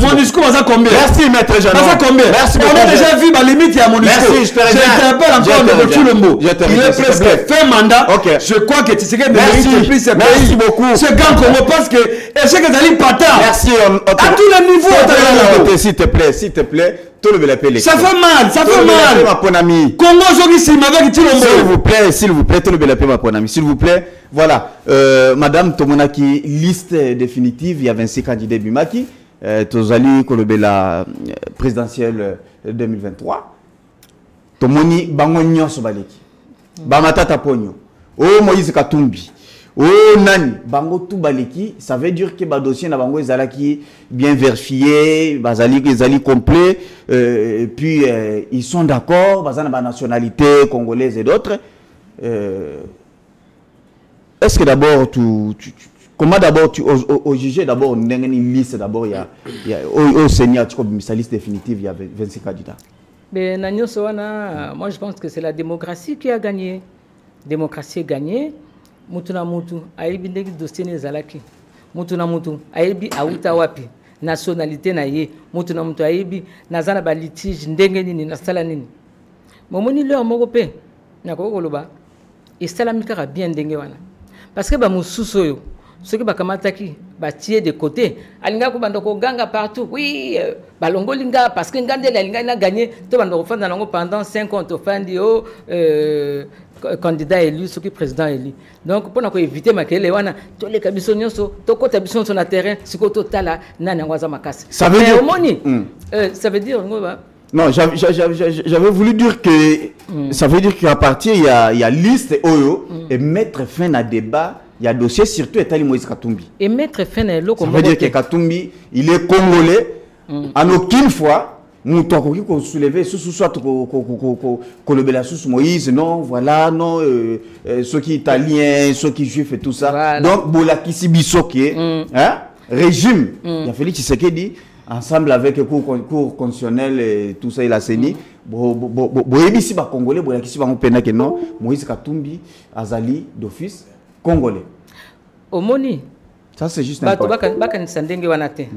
[SPEAKER 3] MONUSCO va combien?
[SPEAKER 1] Merci maître Jean.
[SPEAKER 3] Combien? On a déjà vu ma limite à MONUSCO.
[SPEAKER 1] Merci, je te remercie.
[SPEAKER 3] J'interpelle encore de tout le mot. Il est presque fin mandat. Je crois que tu sais que
[SPEAKER 1] merci beaucoup.
[SPEAKER 3] Ce gars Congo parce que est-ce que tu as patin?
[SPEAKER 1] Merci
[SPEAKER 3] à tous les niveaux.
[SPEAKER 1] S'il te plaît.
[SPEAKER 3] Ça fait mal,
[SPEAKER 1] mon ami.
[SPEAKER 3] Congo avec tout le monde.
[SPEAKER 1] S'il vous plaît, tout le mon ami. S'il vous plaît, voilà. Madame Tomonaki, liste définitive, il y a 26 candidats Bimaki. Tozali Kolobela présidentielle 2023. Tomoni Bangonyo Sobaleki. Bamatata Ponyo. Oh Moïse Katumbi. Oh nani bango tout baleki, ça veut dire que ba dossier na bango ezalaki bien vérifié, bazali complet, puis ils sont d'accord, bazana ba nationalité congolaise et d'autres. Est-ce que d'abord comment d'abord tu au juger d'abord une liste d'abord il y a au Seigneur tu comme sa liste définitive il y a 26 candidats.
[SPEAKER 2] Mais Nanyo Sowana, moi je pense que c'est la démocratie qui a gagné. Démocratie a gagné. Mutuna mutu aibi ndeki dossier nezalaki mutuna mutu aibi auta wapi nationalité na ye mutuna mutu aibi nazana ba litige ndenge nini na sala nini momoni leo moko pe na kokoloba isalamika ka bien ndenge wana parce que ba mususu yo ceux qui ba kamataki ba tier de côté alinga ko bandoko ganga partout oui balongolinga parce que ngande alinga na gagner to bandoko fanda nango pendant 5 ans to fandi o candidat élu, ce qui est président élu. Donc, pour éviter ma kele wana, tous les cabisons nyonso, to kota bison sur le terrain, si ko total na ngwaza makasi.
[SPEAKER 1] Ça veut dire
[SPEAKER 2] ça veut dire
[SPEAKER 1] non, j'avais voulu dire que ça veut dire qu'à partir il y a liste oyo et mettre fin à débat, il y a dossier surtout Etali Moïse Katumbi.
[SPEAKER 2] Et mettre fin à l'eau
[SPEAKER 1] comme ça veut dire que Katumbi, il est congolais en aucune fois. Nous avons soulevé soit Moïse, non, voilà, non, ceux qui italiens, ceux qui juifs et tout ça. Voilà. Donc, Bolaki Bisoké, régime, il a fallu Tshisekedi, ensemble avec le cours constitutionnel et tout ça, il a saigné, boyebisi ba congolais boyakisi bango pena ke non Moïse Katumbi azali d'office congolais.
[SPEAKER 2] Omoni
[SPEAKER 1] Ça c'est juste
[SPEAKER 2] bato bakanisa ndenge wana te.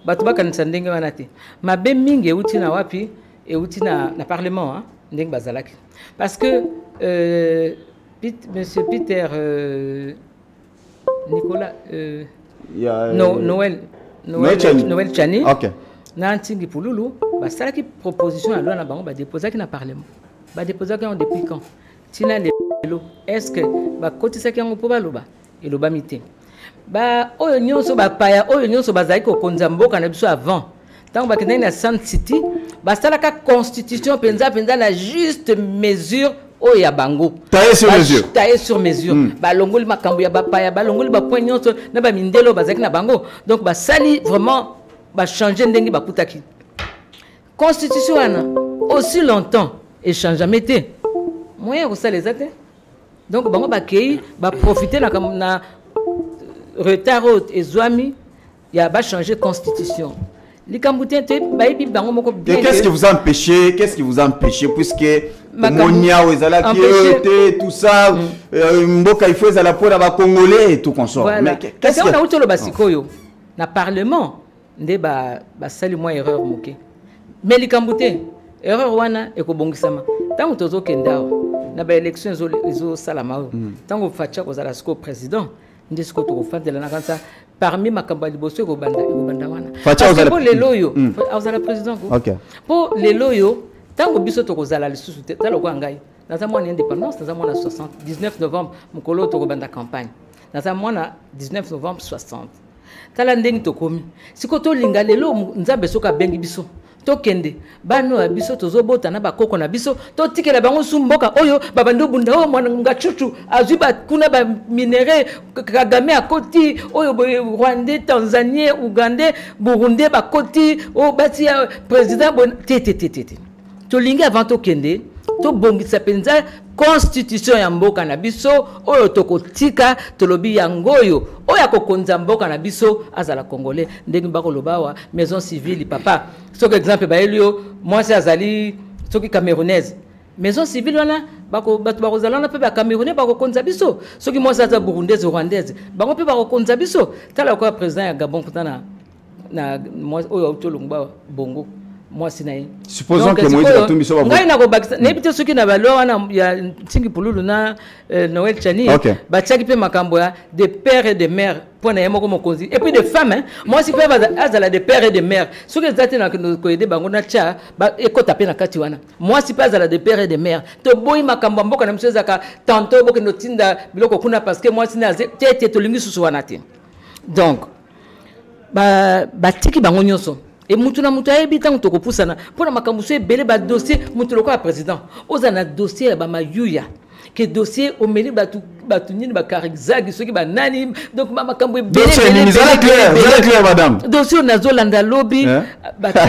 [SPEAKER 2] Bato bakanisa ndenge wana te. Mabe mingi euti na wapi euti na parlement hein ndenge bazalaki. Parce que monsieur Peter Nicolas Noël Tchani.
[SPEAKER 1] OK.
[SPEAKER 2] Na ntingi pululu basalaki proposition à loi na bango ba déposer ki na parlement. Ba déposer ki depuis quand? Tina lelo est-ce que ba kotisa ki ngo po baloba eloba mité. Ba oyo nyonso ba paya oyo nyonso bazali ko konza mboka na biso avant. Tant ba kena na Sun City ba salaka constitution penza na juste mesure oyo ya bango.
[SPEAKER 1] Taillé sur mesure.
[SPEAKER 2] Taillé sur mesure. Ba longoli makambo ya ba paya ba longoli ba point nyonso na ba mindelo bazali na bango. Donc ba sali vraiment ba changer ndengi ba kutaki. Constitution ana aussi longtemps et change jamais été. Moyen ko ça les até. Donc bango ba kei ba profiter na retard et Zouami, il a changé de constitution.
[SPEAKER 1] Qu'est-ce qui vous a empêché? Qu'est-ce qui vous a empêché puisque Monia tout ça, Mboka il faut la peau la congolais et tout consort.
[SPEAKER 2] Mais qu'est-ce qu'on a eu le basikoyo? Na parlement, ndé ba sali moi erreur moké. Mais les Kambouté, erreur wana et ko bongisama. Tant que tozo kendao, na ba élection zo salama. Tant que facha ko zala sko président. Ndesiko to fante la nakansa parmi makamba liboso ko banda wana pour les loyo azala président ko pour les loyo tango biso to kozala lisusu tala ko ngai naza mwana indépendance naza mwana 19 novembre mukolo to ko banda campagne naza mwana 19 novembre 60 tala ndenge to komi siko to linga lelo nzambe soka bengi biso tokende bano ya biso tozobota na bakoko na biso to tikela bango sumboka oyo babando bunda o mwana ngachuchu azuba kuna ba minere Kagame akoti oyo Rwanda Tanzanie Uganda Burundi bakoti o bati président bon tete to linga avant tokende to bongisa penza constitution ya mboka na biso oyo tokotika tolobi yangoyo oyo akokonza mboka na biso azala congolais ndenge bako lobawa maison civile papa soki exemple ba elio moi c'est azali soki camerounaise maison civile wana bako bato bakozala na pe ba camerounais bako konza biso soki moi c'est burundaise rwandaise bako pe bako konza biso tala ko président ya Gabon kutana na moi oyo tolongba bongo moi sinaye
[SPEAKER 1] supposons que Moïse Katumbi soit
[SPEAKER 2] ngai na ko bakisa nebite soki na balo wana ya tingi pululu na Noël Tchani ba tchaki pe makambo ya de pères et de mères pona yemo ko mokonzi et puis de femmes hein moi si pe azala de pères et de mères soki zati na ko aider bango na cha ba ekota pe na kati wana moi si pe azala de pères et de mères to boyi makambo mboka na mseza ka tanto boke no tinda biloko kuna parce que moi sina tete to lingi susu wana te donc ba tiki bango nyonso et mutuna mutu ayebi tango tokopusana pona makambo so ebele ba dossier mutu lokola président ozana dossier ba mayuya que dossier omeli batu nini ba karizagi soki ba nani donc makambo ebele
[SPEAKER 1] clair madame
[SPEAKER 2] dossier nazolanda lobby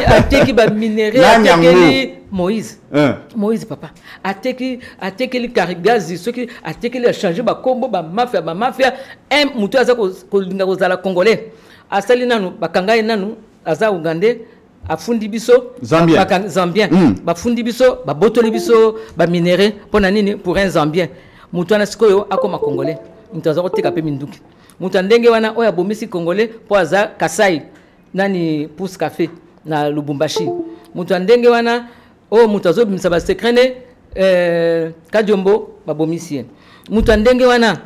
[SPEAKER 2] ateki ba minéraux ateki Moïse papa ateki li karigazi soki ateki li changer ba kombo ba mafia un mutu aza ko linga kozala congolais asali nanu bakangai nanu aza Ugandais afundi biso Zambien bafundi biso babotoli biso ba minéraux pona nini pour un Zambien mutu ana sikoyo akoma congolais mutu aza koteka pe minduki mutu ndenge wana oya bomisi congolais po aza Kasai nani pousse café na Lubumbashi mutu ndenge wana mutu azo bimisa ba secret ne Kajombo babomisi mutu ndenge wana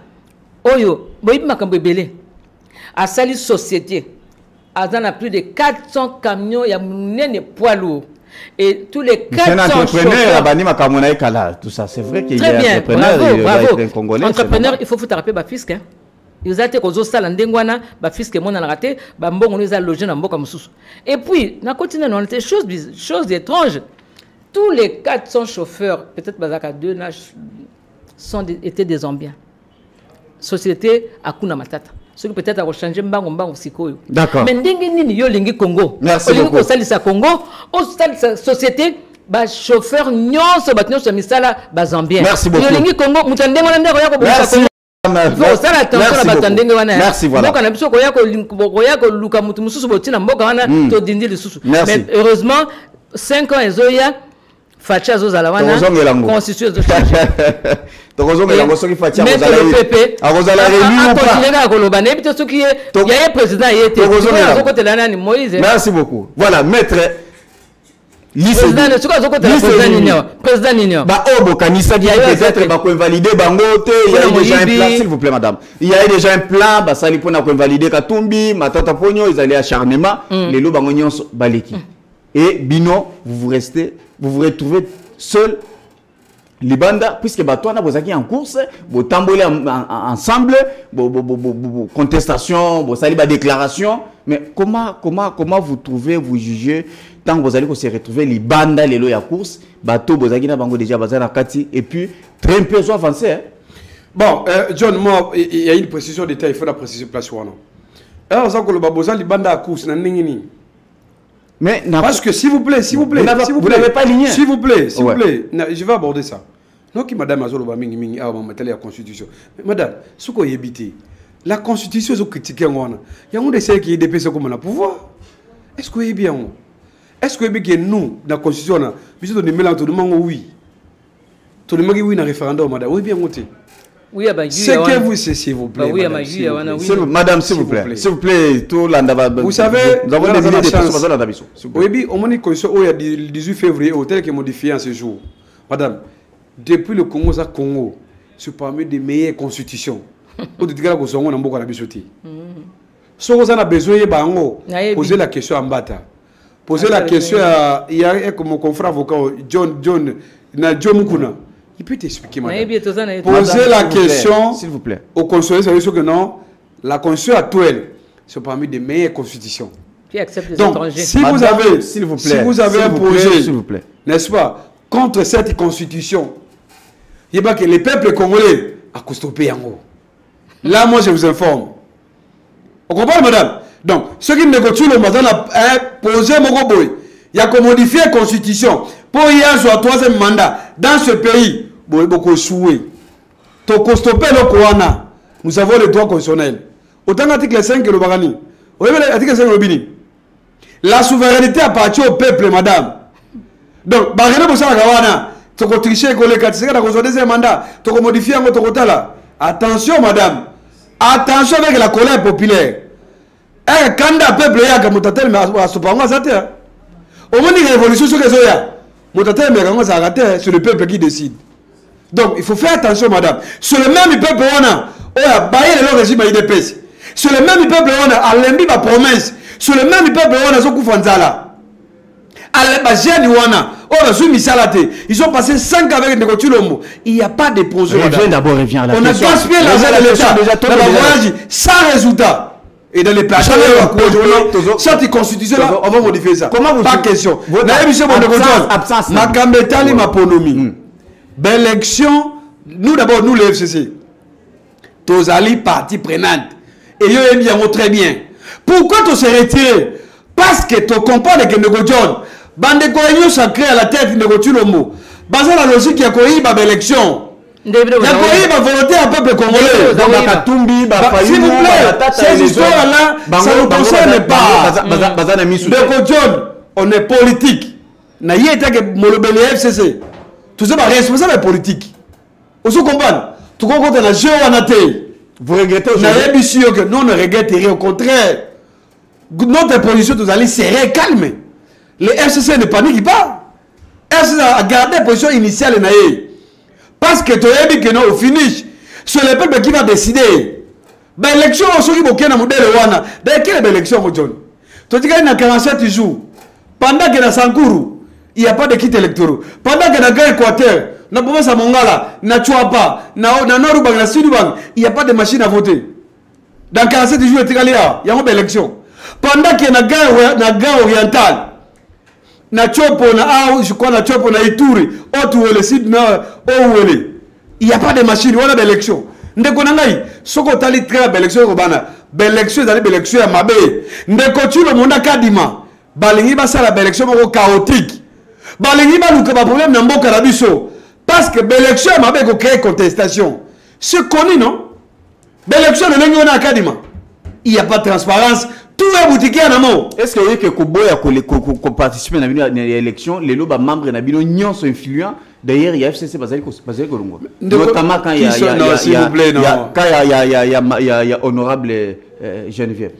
[SPEAKER 2] oyo boyibi makambo ebele asali société a plus de 400 camions, il y a des poids lourds. Et tous les 400
[SPEAKER 1] chauffeurs... Tout ça, c'est vrai qu'il y a un entrepreneur,
[SPEAKER 2] bravo.
[SPEAKER 1] Un Congolais.
[SPEAKER 2] Entrepreneur, il faut rattraper le fisc. Ils ont été aux salles en Dengwana, le fisc est raté, ils ont logé dans Mboka Moussous. Et puis, on continue, on a des choses étranges. Tous les 400 chauffeurs, peut-être Bazaka 2, étaient des Zambiens. Société Akuna Matata. Ce qui peut-être a changé mbango sikoyo.
[SPEAKER 1] D'accord.
[SPEAKER 2] Mais ndenge nini yo lingi Congo.
[SPEAKER 1] Merci beaucoup.
[SPEAKER 2] Au salisa Congo, au salisa société ba chauffeur nyonso ba nyonso misala ba Zambien.
[SPEAKER 1] Merci beaucoup.
[SPEAKER 2] Yo lingi Congo mutande mona ndeko yako
[SPEAKER 1] merci.
[SPEAKER 2] Faut ça attention na batandenge wana.
[SPEAKER 1] Merci voilà.
[SPEAKER 2] Mboka na biso ko yako luka mutu mususu botina mboka wana to dindi lisusu. Mais heureusement 5 ans ezoya facha zozala wana constitution zochanger
[SPEAKER 1] tokozongelango soki facha
[SPEAKER 2] akozala réunion koloba nebi te soki ya président yete azokotela nani Moïse.
[SPEAKER 1] Merci beaucoup. Voilà maître
[SPEAKER 2] président Nino.
[SPEAKER 1] Bah oh bokanisa qui peut-être ba ko invalider bango te, il y a déjà un plan s'il vous plaît madame. Il y a déjà un plan ba sali pona ko invalider Katumbi, Matata Ponyo, ils allaient acharnement, les lo bango nyonso baleki. Et Bino, vous vous retrouvez seul Libanda, puisque Batouana vous avez en course, vous tambolez ensemble, contestation, vous allez déclaration. Mais comment vous jugez tant que vous allez se retrouver Libanda, les lois à course, bateau, vous avez déjà bazar Kati, et puis très un peu avancé.
[SPEAKER 3] Bon, John, moi, il y a une précision d'état, il faut la préciser place ou non. Alors, ça que le babosa Libanda à course, n'a n'ingini.
[SPEAKER 1] Mais
[SPEAKER 3] parce que s'il vous plaît, vous
[SPEAKER 1] n'avez pas ligné.
[SPEAKER 3] S'il vous plaît, je vais aborder ça. Non, qui madame Azolo ba mingi mingi awa matali la constitution. Madame, ce qu'on y habité, la constitution est critiquée en on. Il y a un des qui est dépêché comme on a pouvoir. Est-ce que est bien? Est-ce que bien que nous dans la constitution là, monsieur de mélange tout le monde oui. Tout le monde oui dans référendum madame. Oui bien monté.
[SPEAKER 2] Oui,
[SPEAKER 3] c'est que vous c'est s'il vous plaît.
[SPEAKER 2] Oui,
[SPEAKER 1] madame, s'il vous plaît, tout l'andava.
[SPEAKER 3] Vous savez, nous avons des chances. Oui, au moins une constitution il y a 18 février, hôtel qui est modifié en ce jour. Madame, depuis le Congo, c'est parmi des meilleures constitutions. Au début, on a beaucoup de choses. Si vous avez besoin de poser la question à Mbata, poser la question à mon confrère avocat John Mukuna. Il peut t'expliquer, madame. Posez la question,
[SPEAKER 1] s'il vous plaît,
[SPEAKER 3] au conseiller, ça veut dire que non, la constitution actuelle, c'est parmi des meilleures constitutions. Donc, si vous avez, s'il vous plaît, si vous avez un projet, n'est-ce pas, contre cette constitution, il y a que les peuples congolais à Kostopé Yango. Là, moi, je vous informe. Vous comprenez, madame? Donc, ceux qui négocient le matin a posé mon boy. Il y a qu'à modifier la constitution pour y avoir un troisième mandat dans ce pays. Beaucoup souhait. Tokostopé le Kouana. Nous avons les droits constitutionnels. Autant l'article 5 que le Barani. Vous voyez l'article 5 Robini. La souveraineté appartient au peuple, madame. Donc, Barani pour ça, Gawana. Toko tricher, collègue, c'est un deuxième mandat. Toko modifier un autre là. Attention, madame. Attention avec la colère populaire. Un candidat peuple, il y a un moutatel, mais à ce point, ça t'est. Au moins, il y a une révolution sur les oeufs. Moutatel, mais ça a raté, c'est le peuple qui décide. Donc, il faut faire attention, madame. C'est le même peuple, on a baillé le régime à IDPS. C'est le même peuple, on a l'embi ma promesse. C'est le même peuple, on a Zokou Fanzala. Ils ont passé 5 ans avec Nekotulombo. Il n'y a pas de projet.
[SPEAKER 1] On
[SPEAKER 3] a gaspillé l'argent de l'État dans la voyage sans résultat. Et dans les plateaux, cette constitution là, on va modifier ça. Comment vous? Pas question. Makambetali Maponomi. Belle élection. Nous d'abord, nous les FCC. Tozali partie prenante. Et eux aiment bien très bien. Pourquoi tu se retires? Parce que tu comprends que Negodjon. Bande Koyo sacré à la tête de Negotulomo. Basé la logique qui a couru par l'élection. Il y a couru par volonté à peuple congolais. S'il vous plaît, ces histoires-là, ça ne nous concerne pas. Negodjon, on est politique. Naïe était que Molobele FCC. Tout ça, responsable politique. Vous comprenez? Tout le monde a joué en athée.
[SPEAKER 1] Vous regrettez aujourd'hui?
[SPEAKER 3] Non, on ne regrette rien. Au contraire, notre position, nous allons serrer, calme. Les FCC ne paniquent pas. FCC a gardé la position initiale. Parce que tu as dit que non, au finish, c'est le peuple qui va décider. L'élection, ceux qui vont faire un modèle, quelle élection, John? Tu dis qu'il y a 47 jours. Pendant qu'il y a Sankuru, il n'y a pas de kit électoral. Pendant qu'il y a un Équateur, na Boumasa Mongala, na Chouapa, na Norubang, na Sudubang, il n'y a pas de machine à voter. Dans 47 jours, il y a une élection. Pendant qu'il y a une guerre orientale, na Chopo, je crois, na Chopo, na Ituri, le sud, il n'y a pas de machine, il y a des élections. Ndeko nangai, soko tali très belle élection, belle élection, belle élection à Mabé. Ndeko tu le monde Kadima, balingi basa la belle élection chaotique. Balingi baluka ba problème na mboka rabiso. Parce que belle élection à Mabé ko créer contestation. C'est connu non? Belle élection de l'Union Kadima. Il n'y a pas de transparence. tout est boutique à Namo.
[SPEAKER 1] Est-ce que vous voyez que Koboya participer à l'élection, les lobes membres de Nabino Nyon sont influents? D'ailleurs, il y a FCC Kolongo. Notamment quand il y a honorable Geneviève.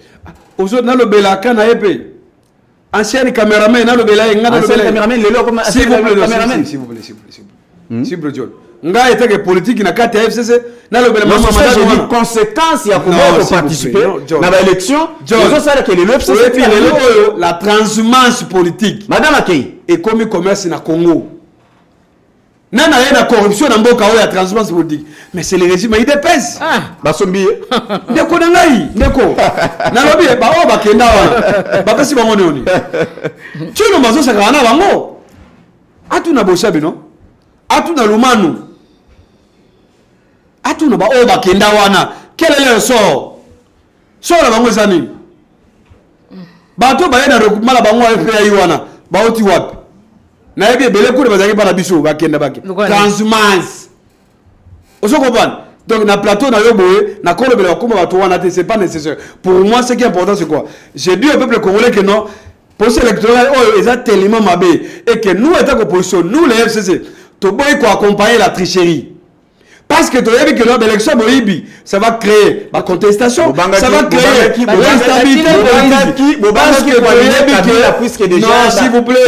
[SPEAKER 3] Aujourd'hui, dans le Bela, quand ancien caméraman, dans le Bela,
[SPEAKER 1] ancien caméraman, les lots comme
[SPEAKER 3] s'il vous plaît, s'il vous plaît, s'il vous plaît. Nga était que politique na kati FCC na le bel
[SPEAKER 1] maman madame conséquence ya comment participer na l'élection ils ont ça que les FCC
[SPEAKER 3] la transhumance politique
[SPEAKER 1] madame Akei
[SPEAKER 3] et comme commerce na Congo nana la corruption na mboka o ya transhumance politique mais c'est le régime il dépèse
[SPEAKER 1] basombi
[SPEAKER 3] ndeko na ngai ndeko na lobi ba o ba kenda wana ba kasi bango noni tu no mazo saka na bango atuna boshabi no atuna lumanu atuna ba o ba kenda wana quel est le sort la bango zani bato ba yena recoupement la bango FPI wana ba oti wapi na yebi bele ko ba zaki para biso ba kenda baki transhumance oso comprendre donc na plateau na yo boye na ko le bele ko ba to wana c'est pas nécessaire pour moi ce qui est important c'est quoi j'ai dit au peuple congolais que non processus électoral oh ils ont tellement mabé et que nous étant opposition nous les FCC to boy ko accompagner la tricherie. Parce que tu as vu que lors de l'élection, ça va créer la contestation, ça va créer l'instabilité politique. Parce que tu as vu que non, s'il vous plaît,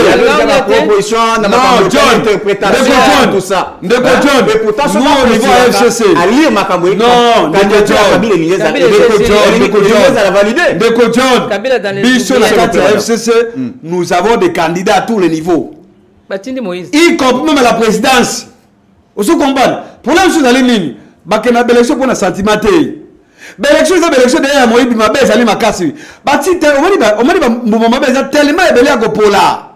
[SPEAKER 3] non, John, tout ça. Nous, au niveau FCC, non, nous avons des candidats à tous les niveaux, y compris même à la présidence. Vous comprenez? Pour l'instant, vous allez nini? Bakena l'élection pour la sentimenté. L'élection, c'est l'élection derrière moi, il m'a baisé, il m'a cassé. Bati, on m'a dit, mon maman baisé tellement belé à Gopola.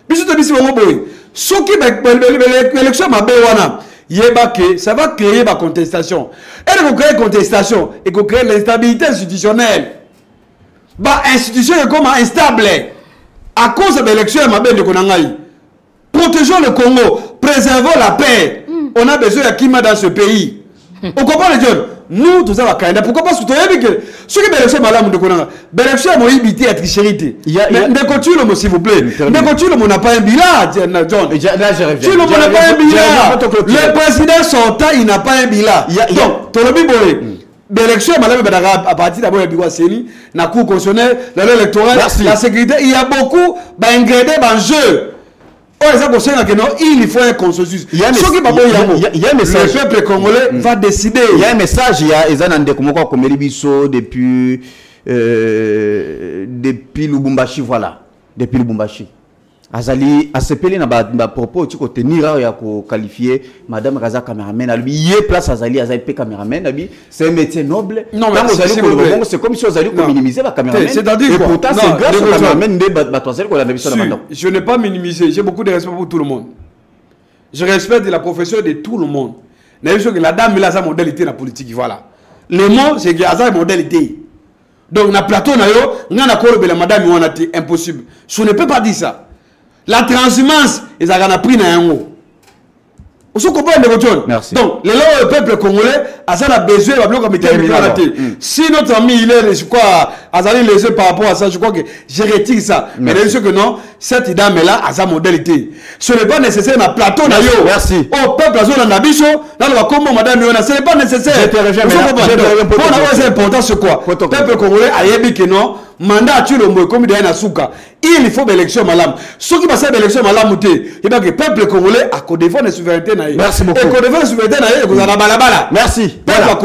[SPEAKER 3] Bisous te dis, mon boy. Ce qui l'élection m'a baisé, ça va créer ma contestation. Et il faut créer contestation et il faut créer l'instabilité institutionnelle. Bah, institution est comme instable. À cause de l'élection, m'a baisé de Konangaï. Protégeons le Congo, préservons la paix. On a besoin de Kima dans ce pays. On comprend les jeunes. Nous, tout ça va cailler. Pourquoi? Parce que tu as vu que ce qui est l'élection malade de Konanga, l'élection a évité à tricherité. Mais ne continue le mot, s'il vous plaît. Ne continue le mot, n'a pas un bilan, John.
[SPEAKER 1] Là, je reviens.
[SPEAKER 3] Tu le mot n'a pas un bilan. Le président sortant, il n'a pas un bilan. Donc, tu as vu, l'élection malade à partir d'abord de Biwaseni, la Cour constitutionnelle, la loi électorale, la sécurité, il y a beaucoup d'ingrédients dans le jeu. Il faut un consensus.
[SPEAKER 1] Il y a un message.
[SPEAKER 3] Le peuple congolais va décider.
[SPEAKER 1] Il y a un message. Il y a depuis Lubumbashi, voilà. Depuis Lubumbashi. Azali asepeli na ba propos tu ko tenir ya ko qualifier madame Raza cameraman lui yé place Azali pe cameraman abi c'est un métier noble.
[SPEAKER 3] Non
[SPEAKER 1] mais c'est comme si Azali ko minimiser ba cameraman.
[SPEAKER 3] C'est-à-dire
[SPEAKER 1] quoi? Pourtant c'est grâce au cameraman de ba toiselle ko la biso na mandako.
[SPEAKER 3] Je n'ai pas minimisé, j'ai beaucoup de respect pour tout le monde. Je respecte la profession de tout le monde. Mais que la dame là sa modalité la politique voilà. Le mot c'est que Azali modalité. Donc na plateau na yo ngana ko le madame wana ti impossible. Je ne peux pas dire ça. La transhumance, ils ont pris un haut. Vous comprenez,
[SPEAKER 1] merci.
[SPEAKER 3] Donc, le peuple congolais a besoin de si notre ami, il est, je crois, Azali les yeux par rapport à ça, je crois que je retire ça. Mais je sais que non, cette dame-là a sa modalité. Ce n'est pas nécessaire dans le plateau.
[SPEAKER 1] Merci.
[SPEAKER 3] Au peuple, dans la bicho, dans le comment madame Yona, ce n'est pas nécessaire.
[SPEAKER 1] Je te reviens,
[SPEAKER 3] c'est important, c'est quoi? Le peuple congolais a dit que non. Mandat tu le mot comme de Nasuka. Il faut l'élection malam. Ce qui passe l'élection malam il que le peuple congolais a qu'au défendre la souveraineté naïe.
[SPEAKER 1] Merci beaucoup.
[SPEAKER 3] Et qu'au défendre la souveraineté naïe, vous avez balabala.
[SPEAKER 1] Merci.
[SPEAKER 3] Voilà.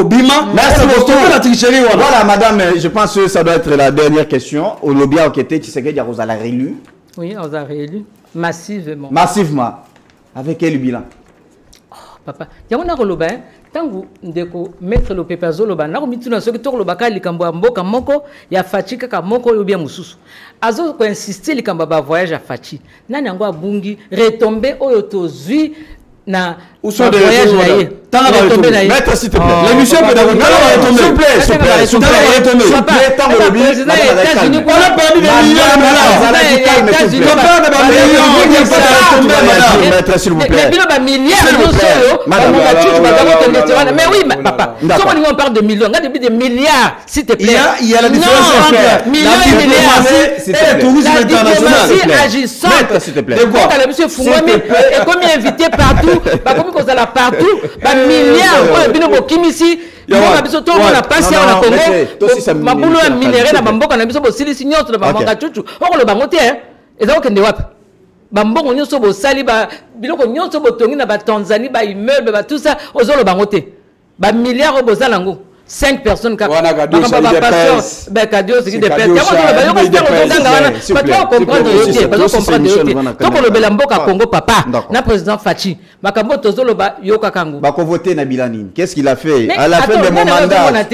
[SPEAKER 1] Merci beaucoup.
[SPEAKER 3] La tricherie.
[SPEAKER 1] Voilà, madame, je pense que ça doit être la dernière question. Au lobby enquêté, tu sais que vous avez réélu.
[SPEAKER 2] Oui, on a réélu massivement.
[SPEAKER 1] Massivement. Avec quel bilan?
[SPEAKER 2] Papa, il y a un roloba, tant que mettre le pépazo loba, n'a remis tout dans ce que tu loba li kambo mboka moko, ya fachi kaka moko ou bien mususu. Azo ko insister li kamba ba voyage à fachi. Nani yango abungi retomber oyo tozui na voyage na ye.
[SPEAKER 1] Maître, s'il te plaît.
[SPEAKER 3] L'émission pédagogique.
[SPEAKER 1] S'il vous plaît, s'il vous plaît. S'il vous plaît,
[SPEAKER 3] on a perdu des millions de
[SPEAKER 1] Maître, s'il vous plaît.
[SPEAKER 2] Mais oui, papa. Comment on parle de millions? On a des milliards, s'il te plaît.
[SPEAKER 3] Il y a la différence entre
[SPEAKER 2] millions et milliards.
[SPEAKER 3] et le tourisme international.
[SPEAKER 2] Agissante.
[SPEAKER 1] S'il te plaît.
[SPEAKER 2] Et comme il est invité partout, comme il est partout, milliards, ici. On a passé à la Congo. Ma boulot est minéré dans Bamboka, on a besoin de silicignon sur le Bamboka Chuchu. On le bangote, hein. Et ça, on est Bambongo nyonso bo sali ba biloko nyonso bo tongi na ba Tanzanie ba immeuble ba tout ça ozo le bangote. Ba milliards bo zalango. 5 personnes qui ont
[SPEAKER 1] qu'est-ce qu'il a fait à la fin de mon mandat?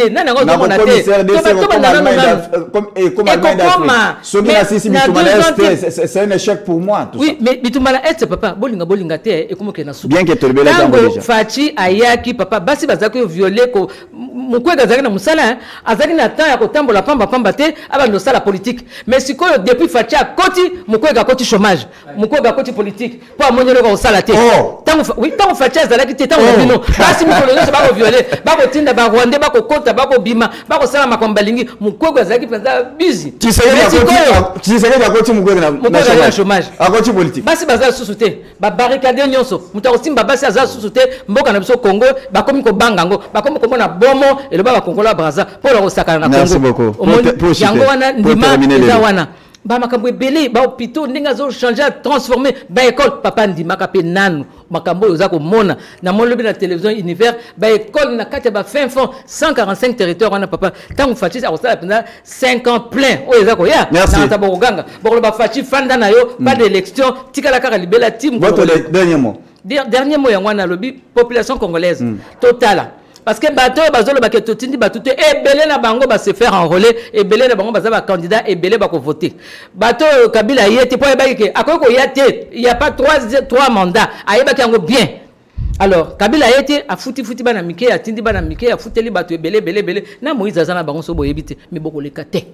[SPEAKER 1] C'est un échec pour moi.
[SPEAKER 2] Oui, mais Bitumala Est, papa, bolinga te et comment que na soupe.
[SPEAKER 1] Bien que tu le bel déjà.
[SPEAKER 2] Fachi ayaki papa basi bazako violer ko mukwega zaki na musala azaki na temps ya kotambola pamba te abando sala politique mais sikoyo depuis Fachi akoti mukwega koti chômage mukwega koti politique po amonyelo ko sala te tango Fachi azalaki te tango bino basi mukolo nyonso bako violer bako tinda ba Rwanda bako kota bako bima bako sala makomba lingi mukwega azalaki penza busy
[SPEAKER 1] tu sais akoti mukwega na
[SPEAKER 2] chômage
[SPEAKER 1] akoti politique
[SPEAKER 2] basi bazala susu te ba barricade nyonso mutako simba basi azala susu te mboka na biso Congo bakomi ko bangango bakomi ko mona bomo et le baba Congola Braza pour le Osaka na Congo.
[SPEAKER 1] Merci beaucoup.
[SPEAKER 2] Yango wana ndima eza wana. Ba makambo ebele ba hôpitaux ndinga zo changer transformer ba école papa ndima ka pe nanu makambo yoza ko mona na mon lobi na télévision univers ba école na kati ba fin fond 145 territoires wana papa tangu Fachi a osala pendant 5 ans plein o yoza ko ya na taboko ganga boko ba Fachi fanda na yo pas d'élection tikala kaka libela team.
[SPEAKER 1] Votre dernier mot.
[SPEAKER 2] Dernier mot yango na lobi population congolaise totale. Parce que bateau bazolo baketo tindi batute et belé na bango ba se faire enrôler et belé na bango ba za candidat et belé ba ko voter bateau Kabila yete po ba ke akoko yate il y a pas trois mandats ayeba kango bien alors Kabila yete a futi bana mike ya tindi bana mike ya futeli bateau belé na Moïse azana bango so boyebite mais boko le kate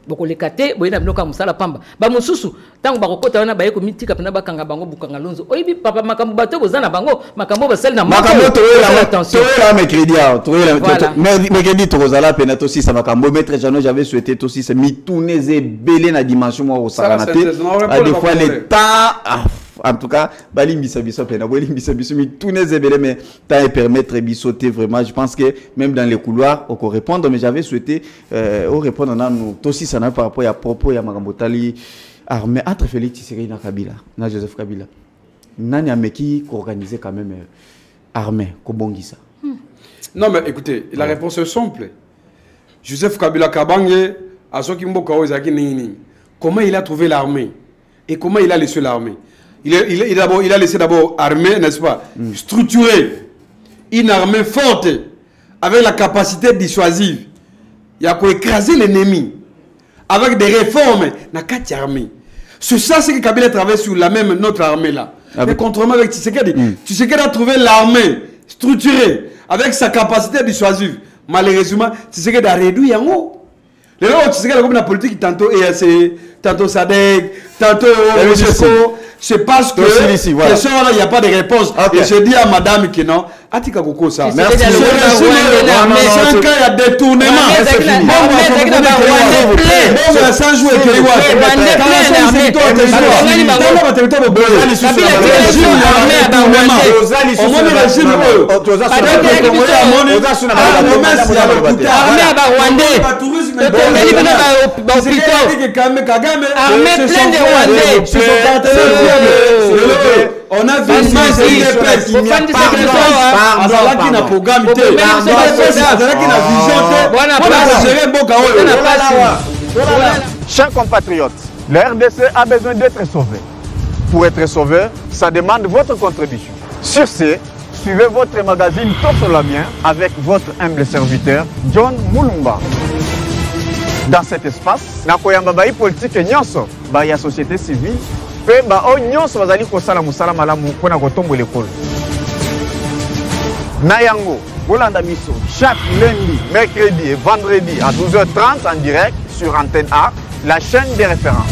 [SPEAKER 2] boko le kate boyena binoka musala pamba ba mususu tango bakokota wana bayeko mitika pena bakanga bango bukanga lonzo oyibi papa makambo bato bozana bango makambo basali na
[SPEAKER 1] makambo to la mercredi mercredi to rozala pena to si ça makambo maître Jano j'avais souhaité to si c'est mituneze belé na dimension moi au saranate à des fois le temps en tout cas balimbisa biso pena bolimbisa biso mituneze belé mais temps et permettre bisoter vraiment je pense que même dans les couloirs on peut répondre mais j'avais souhaité au répondre dans nous to si ça n'a par rapport à propos ya makambo tali armée entre Félix Tshisekedi na Kabila na Joseph Kabila nani ameki organiser quand même armée kobongisa.
[SPEAKER 3] Non mais écoutez la réponse est simple. Joseph Kabila Kabange a soki mboka ozaki nini comment il a trouvé l'armée et comment il a laissé l'armée il a laissé d'abord armée n'est-ce pas structurée une armée forte avec la capacité dissuasive il y a quoi écraser l'ennemi avec des réformes na kati armée. C'est ça, c'est que Kabila travaille sur la même notre armée là. Mais contrairement avec Tshisekedi, Tshisekedi a trouvé l'armée structurée avec sa capacité dissuasive. Malheureusement, Tshisekedi a réduit yango. Les gens Tshisekedi a comme la politique tantôt EAC, tantôt SADC, tantôt UNESCO. C'est parce que il n'y a pas de réponse. Et je dis à madame que non, Atika Koko ça. Merci. C'est un cas, il y a détournement. C'est fini. Sans jouer on a vu
[SPEAKER 1] chers compatriotes, le RDC a besoin d'être sauvé. Pour être sauvé, ça demande votre contribution. Sur ce, suivez votre magazine Top sur la mienne avec votre humble serviteur John Mulumba. Dans cet espace, nakoyamba bai politique nyonso, ba ya société civile, pe ba o nyonso bazali kosala musala malamu pona kotombola ekolo. Nayango, Bolanda Biso, chaque lundi, mercredi et vendredi à 12h30 en direct sur Antenne A, la chaîne des références.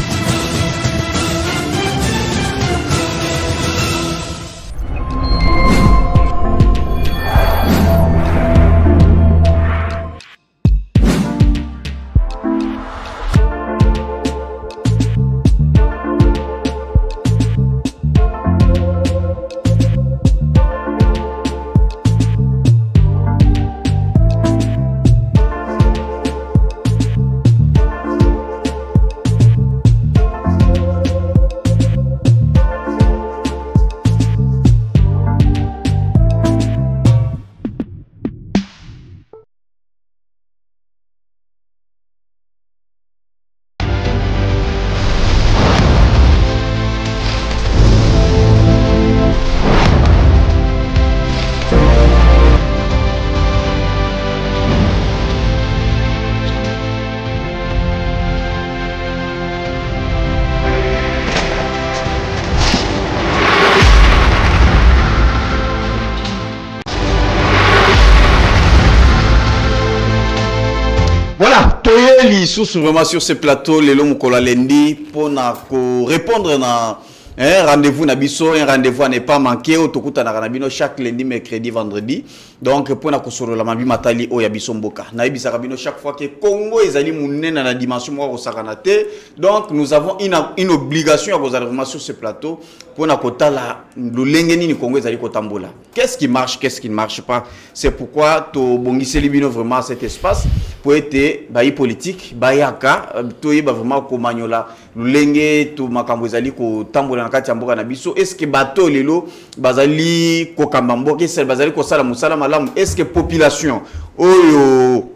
[SPEAKER 1] Voilà, Toyeli vraiment sur ce plateau, les longs Lendi, pour répondre à un rendez-vous Nabiso, un rendez-vous à ne pas manquer, au Tokuta Naranabino chaque lundi, mercredi, vendredi. Donc, pour na kosoro la mabi matali o yabiso mboka. Na ibisa rabino chaque fois que Congo est allé mounen dans la dimension moi au Saranate. Donc, nous avons une obligation à vous vraiment sur ce plateau pour na kota la l'ulengeni ni Congo est allé kotambola. Qu'est-ce qui marche, qu'est-ce qui ne marche pas? C'est pourquoi to bongisi libino vraiment cet espace pour être bayi politique, bayaka, to yeba vraiment ko manyola l'ulenge to makambo ezali ko tambola na kati ya mboka na biso. Est-ce que bateau lelo bazali ko kambambo ke sel bazali ko sala musala. Est-ce que population oyo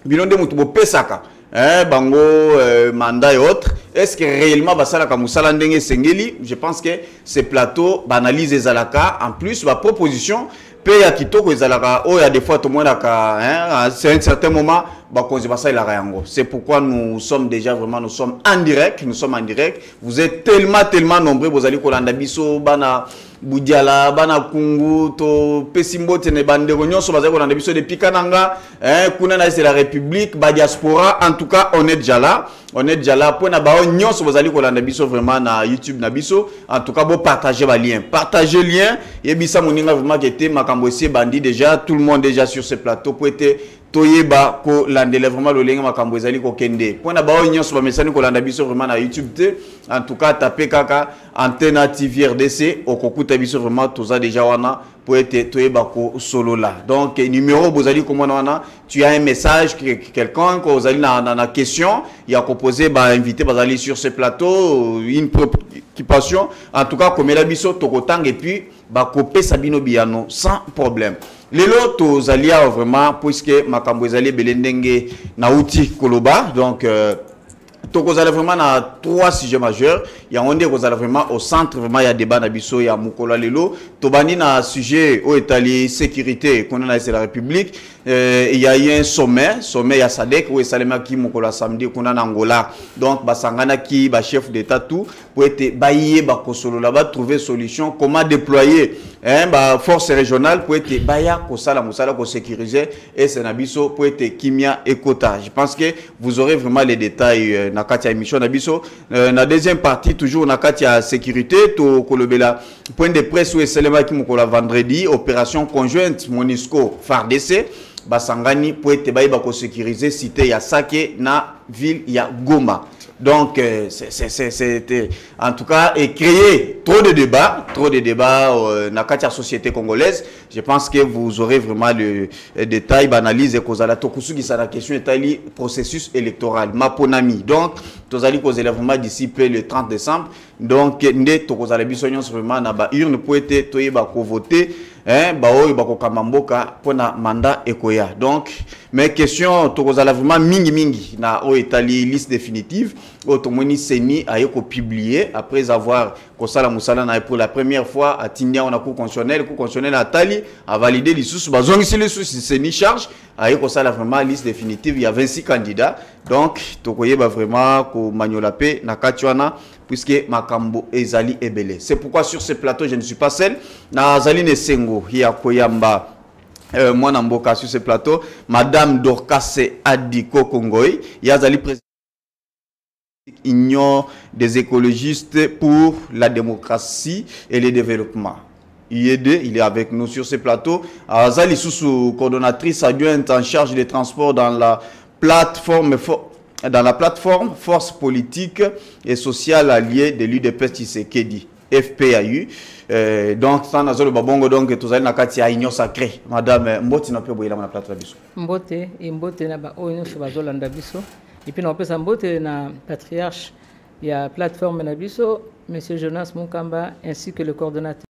[SPEAKER 1] bilonde mutu bo pesaka bango mandat et autres, est-ce que réellement basala ka musala ndenge sengeli? Je pense que ces plateaux banalise ezalaka en plus ba proposition pe ya kitoko ezalaka o ya des fois tout le monde à c'est un certain moment ba konzi basa la yango. C'est pourquoi nous sommes déjà vraiment nous sommes en direct, vous êtes tellement nombreux vous allez kolanda biso bana Boudiala, Bana Kungu, to Pesimbo, Tene Bandero, Nyonso, Bazako, on a des de Pikananga, Kunana, c'est la République, Badiaspora, en tout cas, on est déjà là. Pour Nabao, Nyonso, Bazali, on a des vraiment na YouTube, Nabiso. En tout cas, bon, partagez le lien. Partagez le lien. Et Bisa Moninga, vraiment, qui était Makambosi, Bandi, déjà, tout le monde déjà sur ce plateau, pour être Toyeba, ko landele vraiment le lien Makambozali, ko Kende. Pour Nabao, Nyonso, Bamesani, ko landabiso, vraiment na YouTube, en tout cas, tapez Kaka, Antenne TV RDC, au Koku Tabiso, vraiment, tout ça déjà, wana, pour être Toyeba, solo là. Donc, numéro, Bozali, comment on a, tu as un message, quelqu'un, ko Zali, na question, il a proposé, invité, Bazali sur ce plateau, une préoccupation, en tout cas, comme il a biso, Tokotang, et puis, Bakopé Sabino Biano, sans problème. Les lots, Zalia, vraiment, puisque Makambo Zali Belendenge, Naouti, Koloba, donc, Tokozala vraiment na trois sujets majeurs. Il y a on est vraiment au centre, vraiment il y a débat Nabiso, il y a Mukola Lelo. Tobani na sujet au Italie sécurité, qu'on a c'est la République. Il y a eu un sommet il y a Sadek où Salema qui Mukola samedi qu'on a en Angola. Donc Basangana qui chef d'État tout pour être baillé Bakosolo là-bas trouver solution comment déployer force régionale pour être baya Kosala Musala pour sécuriser et c'est Nabiso pour être Kimia et Kota. Je pense que vous aurez vraiment les détails na katia émission Nabiso. Na deuxième partie toujours na katia sécurité to kolobela point de presse où Salema qui Mukola vendredi opération conjointe Monisco FARDC Basangani pour être baillé bako sécuriser cité ya Sake na ville ya Goma. Donc, c'était en tout cas et créer trop de débats dans la société congolaise. Je pense que vous aurez vraiment le détail, l'analyse et cause à la tokusu qui la question est processus électoral. Maponami. Donc, tous allez causer vraiment d'ici le 30 décembre. Donc, nous tous allez bisognos vraiment na ba urne pour être toyé bako voter. Baoy bako kamamboka pour na mandat ekoya. Donc, mes questions tokozala vraiment mingi na o Italie liste définitive. Otomoni Seni a été publié après avoir Kosala Moussala pour la première fois à Tindia on a cour constitutionnel à Tali a validé les sous bazong ici les sous Seni charge a été Kosala vraiment liste définitive il y a 26 candidats donc tokoye ba vraiment ko Magnolape na Katiwana puisque Makambo ezali ebele. C'est pourquoi sur ce plateau je ne suis pas seul na Zali Nesengo ya Koyamba moi Namboka sur ce plateau, Madame Dorcas Adiko Kongoy, Yazali président Union des écologistes pour la démocratie et le développement. Il est avec nous sur ce plateau. Azali Soussou, coordonnatrice adjointe en charge des transports dans la plateforme Force politique et sociale alliée de l'UDPS Tshisekedi, FPAU. Donc, ça n'a pas bon donc tous allez na kati ya union sacrée. Madame Mboti na pe boyela na plateau biso.
[SPEAKER 2] Mbote na ba oyo so bazolanda biso. Et puis on peut s'emboter na patriarche, il y a plateforme na biso, monsieur Jonas Munkamba ainsi que le coordonnateur